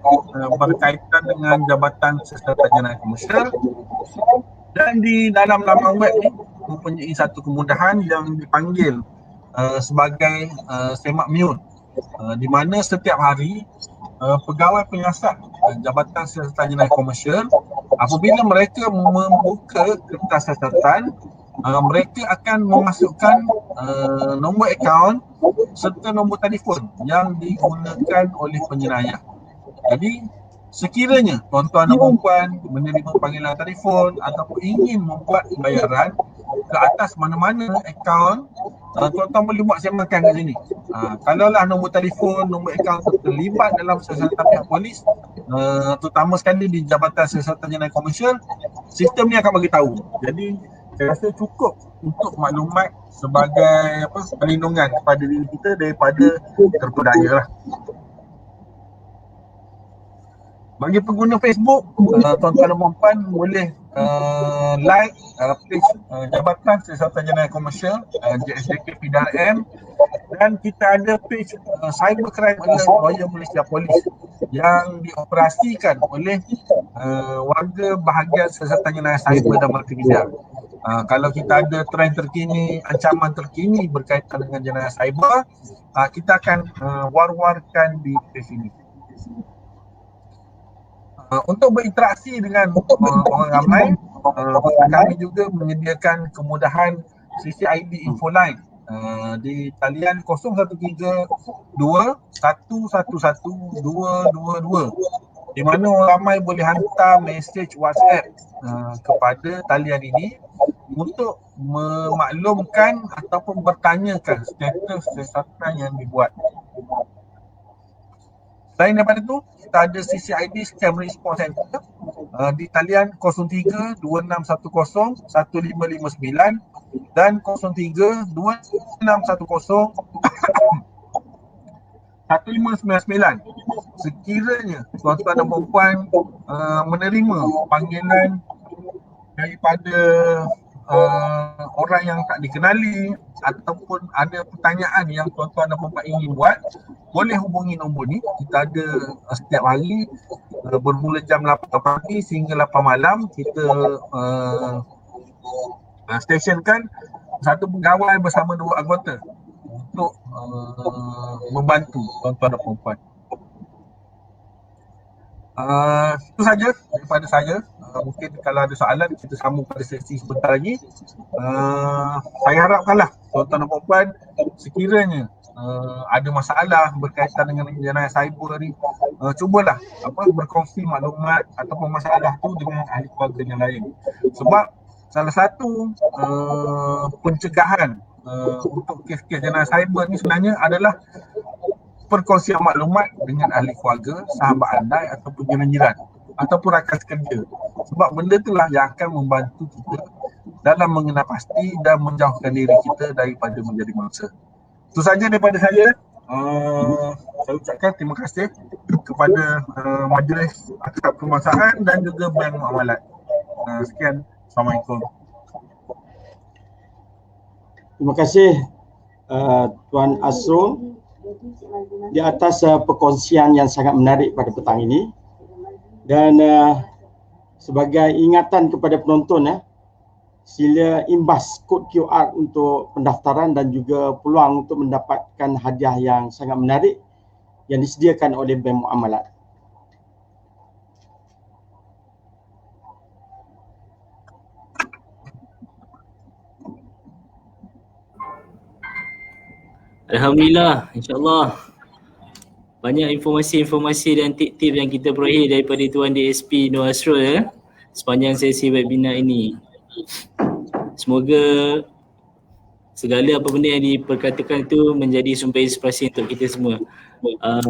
Speaker 3: berkaitan dengan Jabatan Serta Jenayah Komersial, dan di dalam laman web ni mempunyai satu kemudahan yang dipanggil sebagai semak mute, di mana setiap hari pegawai penyiasat Jabatan Serta Jenayah Komersial, apabila mereka membuka kertas siasatan, mereka akan memasukkan nombor akaun serta nombor telefon yang digunakan oleh penyelaya. Jadi sekiranya tuan-tuan dan puan menerima panggilan telefon ataupun ingin membuat bayaran ke atas mana-mana akaun, tuan-tuan boleh buat semakan kat sini. Kalaulah nombor telefon, nombor akaun terlibat dalam siasatan pihak polis, terutama sekali di Jabatan Siasatan Jenayah Komersial, sistem ni akan bagi tahu. Jadi saya rasa cukup untuk maklumat sebagai perlindungan kepada diri kita daripada terpedaya lah. Bagi pengguna Facebook, tuan-tuan dan puan boleh like page Jabatan Siasatan Jenayah Komersial JSJK PDRM, dan kita ada page Cybercrime Alert Royal Malaysia Police. yang dioperasikan oleh warga bahagian siasatan jenayah cyber dan multimedia. Kalau kita ada trend terkini, ancaman terkini berkaitan dengan jenayah cyber, kita akan war-warkan di sini. Untuk berinteraksi dengan orang ramai, kami juga menyediakan kemudahan CCID Infoline di talian 013-211-222 di mana orang ramai boleh hantar mesej WhatsApp kepada talian ini untuk memaklumkan ataupun bertanyakan status siasatan yang dibuat. Selain daripada itu, kita ada CCID Scam Response Center di talian 03-2610-1559 dan 03-2610-1599. Sekiranya tuan-tuan dan puan menerima panggilan daripada orang yang tak dikenali ataupun ada pertanyaan yang tuan-tuan dan puan ingin buat, boleh hubungi nombor ni. Kita ada setiap hari bermula jam 8 pagi sehingga 8 malam kita stationkan satu pegawai bersama 2 anggota untuk membantu tuan-tuan dan puan. Itu saja daripada saya. Mungkin kalau ada soalan kita sambung pada sesi sebentar lagi. Saya harapkanlah tuan-tuan dan puan sekiranya ada masalah berkaitan dengan jenayah cyber ni, cubalah berkongsi maklumat ataupun masalah tu dengan ahli keluarga yang lain. Sebab salah satu pencegahan untuk kes-kes jenayah cyber ni sebenarnya adalah perkongsian maklumat dengan ahli keluarga, sahabat andai ataupun jiran-jiran ataupun rakan sekerja. Sebab benda itulah yang akan membantu kita dalam mengenal pasti dan menjauhkan diri kita daripada menjadi mangsa. Itu saja daripada saya. Saya ucapkan terima kasih kepada Majlis Akrab Kebangsaan dan juga Bank Muamalat. Sekian. Assalamualaikum.
Speaker 2: Terima kasih Tuan Asrul di atas perkongsian yang sangat menarik pada petang ini. Dan sebagai ingatan kepada penonton, sila imbas kod QR untuk pendaftaran dan juga peluang untuk mendapatkan hadiah yang sangat menarik yang disediakan oleh Bank Muamalat.
Speaker 4: Alhamdulillah, insyaAllah banyak informasi-informasi dan tip-tip yang kita peroleh daripada Tuan DSP Nur Asrul sepanjang sesi webinar ini. Semoga segala apa benda yang diperkatakan itu menjadi sumber inspirasi untuk kita semua.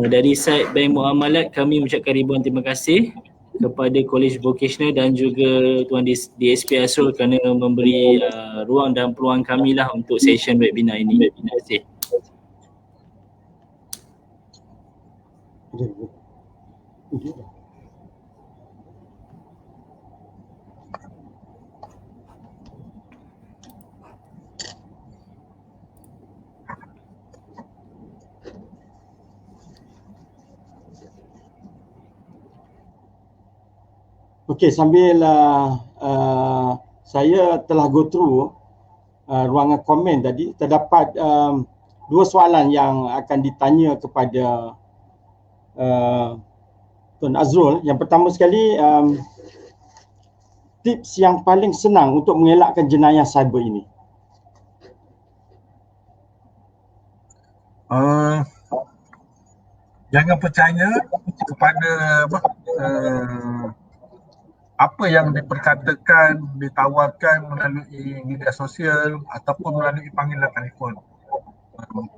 Speaker 4: Dari side Bank Muamalat, kami mengucapkan ribuan terima kasih kepada College Vocational dan juga Tuan DSP Asrul kerana memberi ruang dan peluang kami lah untuk session webinar ini. Terima kasih.
Speaker 2: Okey, sambil saya telah go through ruangan komen tadi, terdapat dua soalan yang akan ditanya kepada Tuan Azrul. Yang pertama sekali, tips yang paling senang untuk mengelakkan jenayah cyber ini.
Speaker 3: Jangan percaya kepada apa yang diperkatakan, ditawarkan melalui media sosial ataupun melalui panggilan telefon.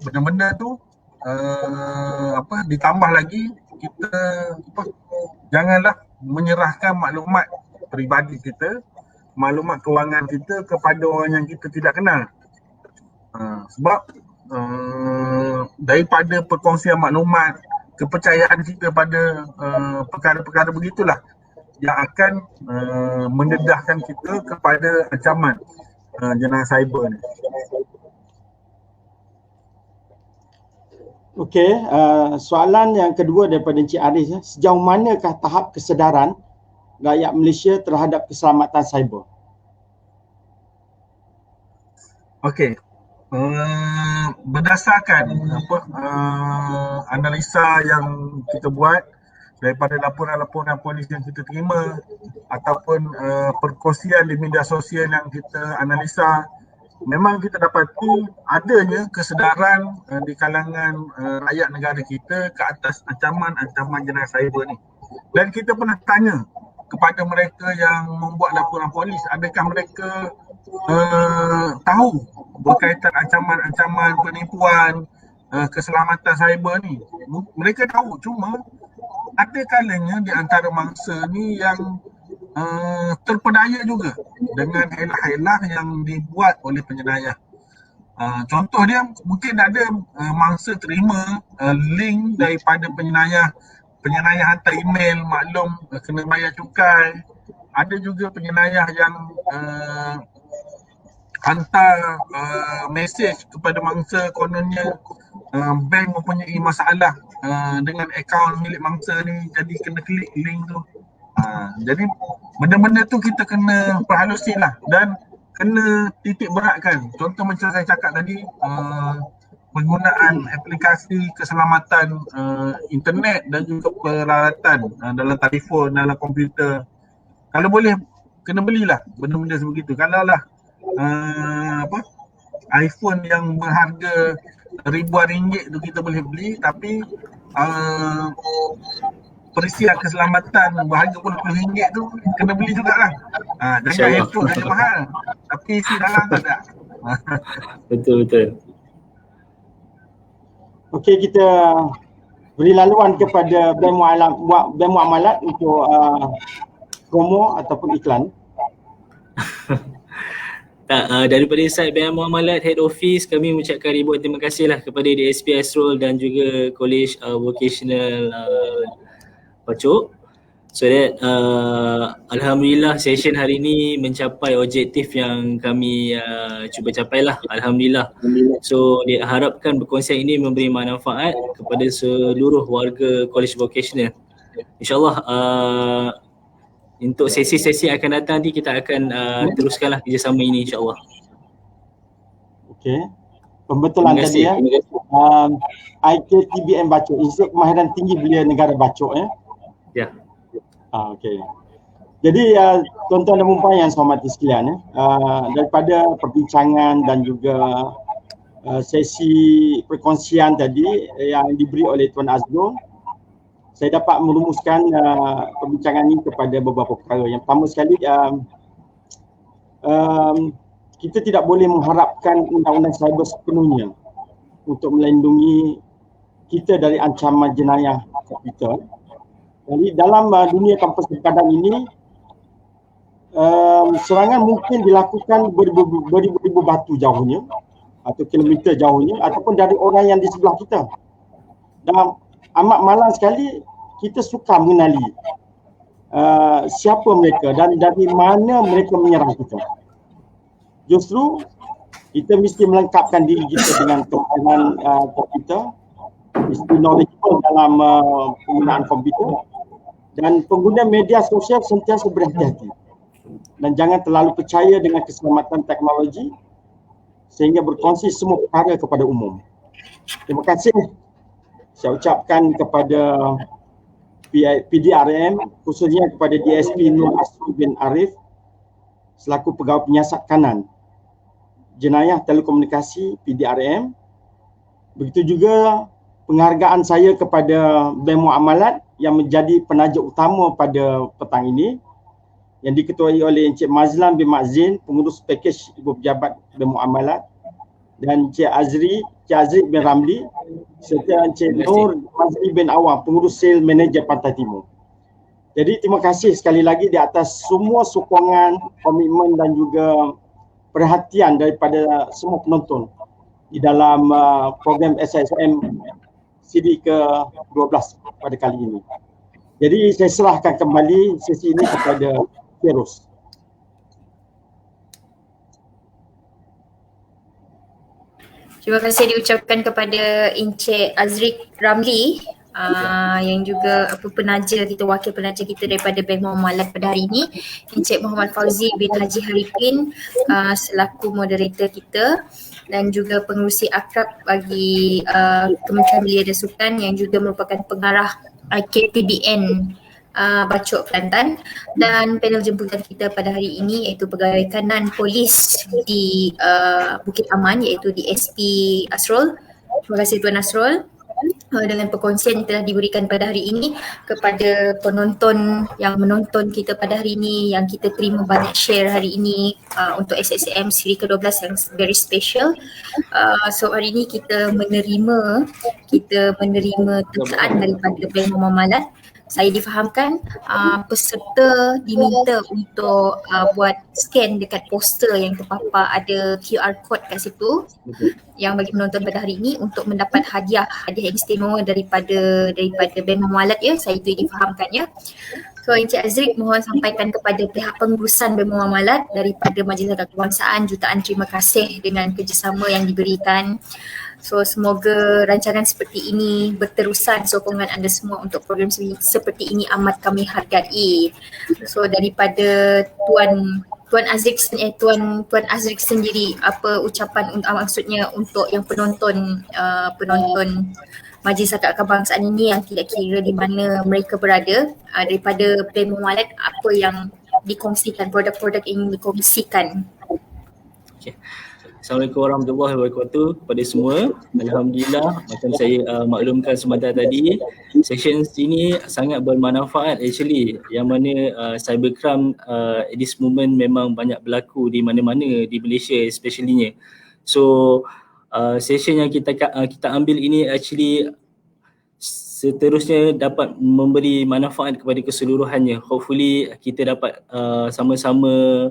Speaker 3: Benda-benda tu ditambah lagi kita janganlah menyerahkan maklumat peribadi kita, maklumat kewangan kita kepada orang yang kita tidak kenal. Sebab daripada perkongsian maklumat, kepercayaan kita pada perkara-perkara begitulah yang akan mendedahkan kita kepada ancaman jenayah cyber ni.
Speaker 2: Okey, soalan yang kedua daripada Encik Aris, sejauh manakah tahap kesedaran rakyat Malaysia terhadap keselamatan cyber?
Speaker 3: Okey. Berdasarkan analisa yang kita buat daripada laporan-laporan polis yang kita terima ataupun perkongsian di media sosial yang kita analisa, memang kita dapati adanya kesedaran di kalangan rakyat negara kita ke atas ancaman jenayah cyber ni. Dan kita pernah tanya kepada mereka yang membuat laporan polis, adakah mereka tahu berkaitan ancaman-ancaman penipuan, keselamatan cyber ni. Mereka tahu, cuma ada kalanya di antara mangsa ni yang terpedaya juga dengan helah-helah yang dibuat oleh penjenayah. Contoh dia, mungkin ada mangsa terima link daripada penjenayah hantar email maklum kena bayar cukai. Ada juga penjenayah yang hantar mesej kepada mangsa kononnya bank mempunyai masalah dengan akaun milik mangsa ni, jadi kena klik link tu. Jadi benda-benda tu kita kena perhalusi lah dan kena titik beratkan. Contoh macam saya cakap tadi, penggunaan aplikasi keselamatan internet dan juga peralatan dalam telefon, dalam komputer. Kalau boleh kena belilah benda-benda sebegitu. Kalau lah iPhone yang berharga ribuan ringgit tu kita boleh beli, tapi perisian keselamatan berharga puluh ringgit tu kena beli jugalah. Jangan handphone saja mahal, tapi isi dalam tak ada.
Speaker 4: Betul.
Speaker 2: Okey, kita beri laluan kepada Bank Muamalat untuk promo ataupun iklan.
Speaker 4: Daripada side Bank Muamalat Head Office, kami mengucapkan ribuan terima kasihlah kepada DSP Asrul dan juga College Vocational Pacok. So that Alhamdulillah session hari ini mencapai objektif yang kami cuba capai lah, Alhamdulillah. So diharapkan perkongsian ini memberi manfaat kepada seluruh warga College Vocational. InsyaAllah untuk sesi-sesi akan datang nanti kita akan teruskanlah kerjasama ini, insyaAllah.
Speaker 2: Okey, pembetulan tadi ya. IKTBM Bacok, Institut Kemahiran Tinggi Belia Negara Bacok ya.
Speaker 4: Ya.
Speaker 2: Okey. Jadi tuan-tuan dan puan yang saya hormati sekalian, daripada perbincangan dan juga sesi perkongsian tadi yang diberi oleh Tuan Azrul, saya dapat merumuskan perbincangan ini kepada beberapa perkara. Yang pertama sekali, kita tidak boleh mengharapkan undang-undang cyber sepenuhnya untuk melindungi kita dari ancaman jenayah komputer. Jadi dalam dunia tanpa sepadan ini, serangan mungkin dilakukan beribu-ribu batu jauhnya atau kilometer jauhnya ataupun dari orang yang di sebelah kita. Dan amat malang sekali kita suka mengenali siapa mereka dan dari mana mereka menyerang kita. Justru kita mesti melengkapkan diri kita dengan kemahiran komputer, mesti knowledgeable dalam penggunaan komputer, dan pengguna media sosial sentiasa berhati-hati dan jangan terlalu percaya dengan keselamatan teknologi sehingga berkongsi semua perkara kepada umum. Terima kasih saya ucapkan kepada PDRM, khususnya kepada DSP Nur Asrul bin Arif selaku Pegawai Penyiasat Kanan Jenayah Telekomunikasi PDRM. Begitu juga penghargaan saya kepada Bank Muamalat yang menjadi penaja utama pada petang ini, yang diketuai oleh Encik Mazlan bin Makzin, pengurus pakej Ibu Pejabat Bank Muamalat, dan Encik Azri bin Ramli serta Encik Nur Mazli bin Awam, pengurus sale manager Pantai Timur. Jadi terima kasih sekali lagi di atas semua sokongan, komitmen dan juga perhatian daripada semua penonton di dalam program SSM siri ke-12 pada kali ini. Jadi saya serahkan kembali sesi ini kepada Feroz.
Speaker 1: Terima kasih diucapkan kepada Encik Azriq Ramli yang juga penaja kita, wakil penaja kita daripada Bank Muamalat pada hari ini, Encik Muhammad Fauzi bin Haji Haripin selaku moderator kita, dan juga pengerusi akrab bagi Kementerian Belia dan Sukan yang juga merupakan pengarah KPBN Bacok Kelantan, dan panel jemputan kita pada hari ini iaitu Pegawai Kanan Polis di Bukit Aman iaitu DSP Asrul. Terima kasih Tuan Asrul dengan perkongsian yang telah diberikan pada hari ini kepada penonton yang menonton kita pada hari ini, yang kita terima banyak share hari ini untuk SSM siri ke-12 yang very special. So hari ini kita menerima tersaan daripada Bank Muamalat. Saya difahamkan peserta diminta untuk buat scan dekat poster yang terpapar ada QR code kat situ yang bagi penonton pada hari ini untuk mendapat hadiah yang istimewa daripada Bank Muamalat ya. Saya itu difahamkan ya. So Encik Azriq mohon sampaikan kepada pihak pengurusan Bank Muamalat daripada Majlis Zakat Kebangsaan jutaan terima kasih dengan kerjasama yang diberikan. So semoga rancangan seperti ini berterusan, sokongan anda semua untuk program seperti ini amat kami hargai. So daripada Tuan Azriq sendiri, apa ucapan maksudnya untuk yang penonton Majlis Zakat Kebangsaan ini yang tidak kira di mana mereka berada, daripada Bank Muamalat apa yang dikongsikan, produk-produk yang dikongsikan.
Speaker 4: Okay. Assalamualaikum warahmatullahi wabarakatuh kepada semua. Alhamdulillah, macam saya maklumkan sebentar tadi, session ini sangat bermanfaat actually, yang mana cybercrime at this moment memang banyak berlaku di mana-mana di Malaysia especially-nya. So session yang kita ambil ini actually seterusnya dapat memberi manfaat kepada keseluruhannya. Hopefully kita dapat sama-sama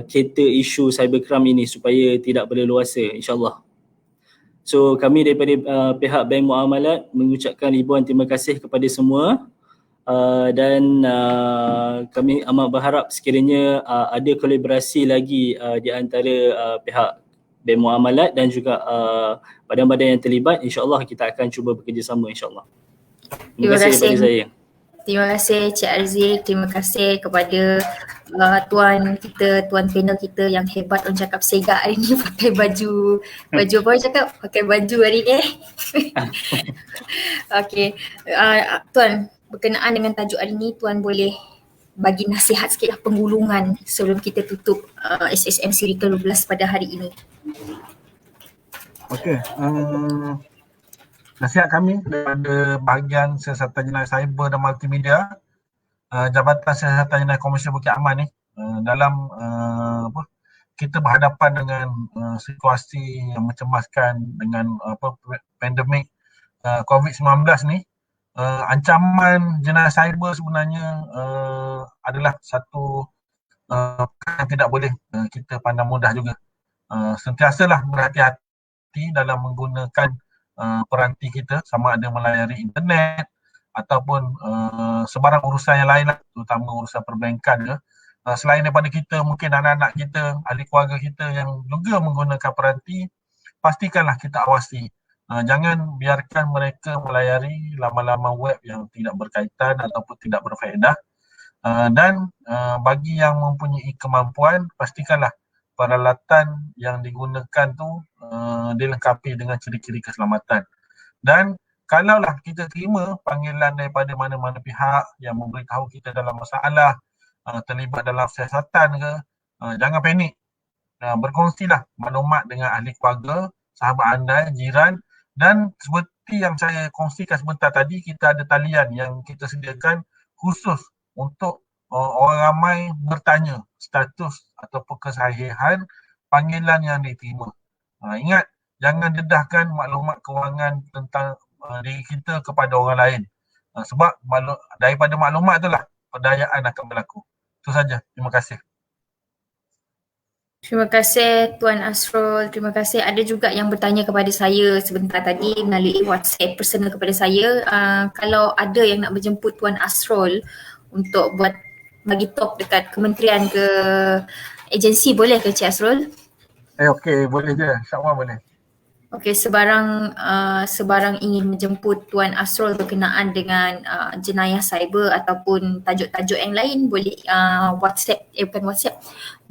Speaker 4: cater isu cybercrime ini supaya tidak berleluasa insyaAllah. So kami daripada pihak Bank Muamalat mengucapkan ribuan terima kasih kepada semua dan kami amat berharap sekiranya ada kolaborasi lagi di antara pihak Bank Muamalat dan juga badan-badan yang terlibat. InsyaAllah kita akan cuba bekerjasama insyaAllah. Terima kasih daripada saya.
Speaker 1: Terima kasih Cik Azriq, terima kasih kepada tuan panel kita yang hebat. Orang cakap segak hari ni pakai baju apa orang cakap? Pakai baju hari ni. Okey, Tuan, berkenaan dengan tajuk hari ni, Tuan boleh bagi nasihat sikit lah penggulungan sebelum kita tutup SSM siri ke-12 pada hari ini.
Speaker 3: Okey, nasihat kami daripada bahagian Siasatan Jenayah Cyber dan Multimedia, Jabatan Siasatan Jenayah Komersial Bukit Aman ni, dalam kita berhadapan dengan situasi yang mencemaskan dengan pandemik COVID-19 ni, ancaman jenayah cyber sebenarnya adalah satu yang tidak boleh kita pandang mudah juga. Sentiasalah berhati-hati dalam menggunakan peranti kita, sama ada melayari internet ataupun sebarang urusan yang lain lah, terutama urusan perbankan ke. Selain daripada kita, mungkin anak-anak kita, ahli keluarga kita yang juga menggunakan peranti, pastikanlah kita awasi. Jangan biarkan mereka melayari laman-laman web yang tidak berkaitan ataupun tidak berfaedah. Dan bagi yang mempunyai kemampuan, pastikanlah peralatan yang digunakan tu dilengkapi dengan ciri-ciri keselamatan. Dan kalaulah kita terima panggilan daripada mana-mana pihak yang memberitahu kita dalam masalah, terlibat dalam siasatan ke, jangan panik. Berkongsilah maklumat dengan ahli keluarga, sahabat anda, jiran, dan seperti yang saya kongsikan sebentar tadi, kita ada talian yang kita sediakan khusus untuk orang ramai bertanya status ataupun kesahihan panggilan yang diterima. Ingat, jangan dedahkan maklumat kewangan tentang diri kita kepada orang lain. Sebab daripada maklumat itulah perdayaan akan berlaku. Itu saja. Terima kasih.
Speaker 1: Terima kasih Tuan Asrul. Terima kasih. Ada juga yang bertanya kepada saya sebentar tadi melalui WhatsApp personal kepada saya. Kalau ada yang nak berjemput Tuan Asrul untuk buat bagi talk dekat kementerian ke agensi, boleh ke Cik Asrul?
Speaker 3: Okey, boleh je. InsyaAllah boleh.
Speaker 1: Okey, sebarang ingin menjemput Tuan Asrul berkenaan dengan jenayah cyber ataupun tajuk-tajuk yang lain boleh bukan WhatsApp,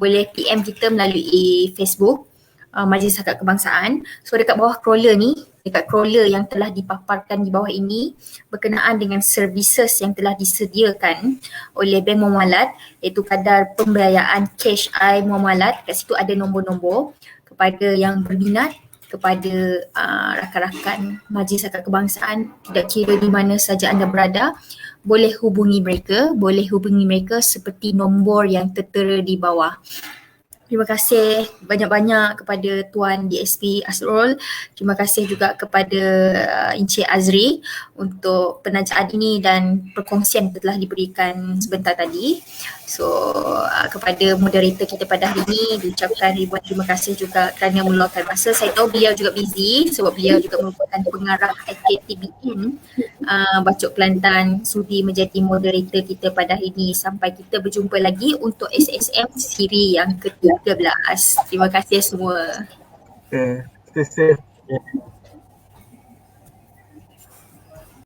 Speaker 1: boleh PM kita melalui Facebook Majlis Zakat Kebangsaan. So dekat bawah crawler ni, dekat crawler yang telah dipaparkan di bawah ini berkenaan dengan services yang telah disediakan oleh Bank Muamalat, iaitu kadar pembiayaan cash muamalat. Kat situ ada nombor-nombor kepada yang berminat, kepada rakan-rakan Majlis Zakat Kebangsaan, tidak kira di mana saja anda berada, boleh hubungi mereka seperti nombor yang tertera di bawah. Terima kasih banyak-banyak kepada Tuan DSP Asrul. Terima kasih juga kepada Encik Azri untuk penajaan ini dan perkongsian yang telah diberikan sebentar tadi. So kepada moderator kita pada hari ini diucapkan ribuan terima kasih juga kerana meluangkan masa. Saya tahu beliau juga busy sebab beliau juga merupakan pengarah FKTBN Bacok Kelantan, sudi menjadi moderator kita pada hari ini. Sampai kita berjumpa lagi untuk SSM siri yang ke-13. Terima kasih semua.
Speaker 3: Okay. Stay safe.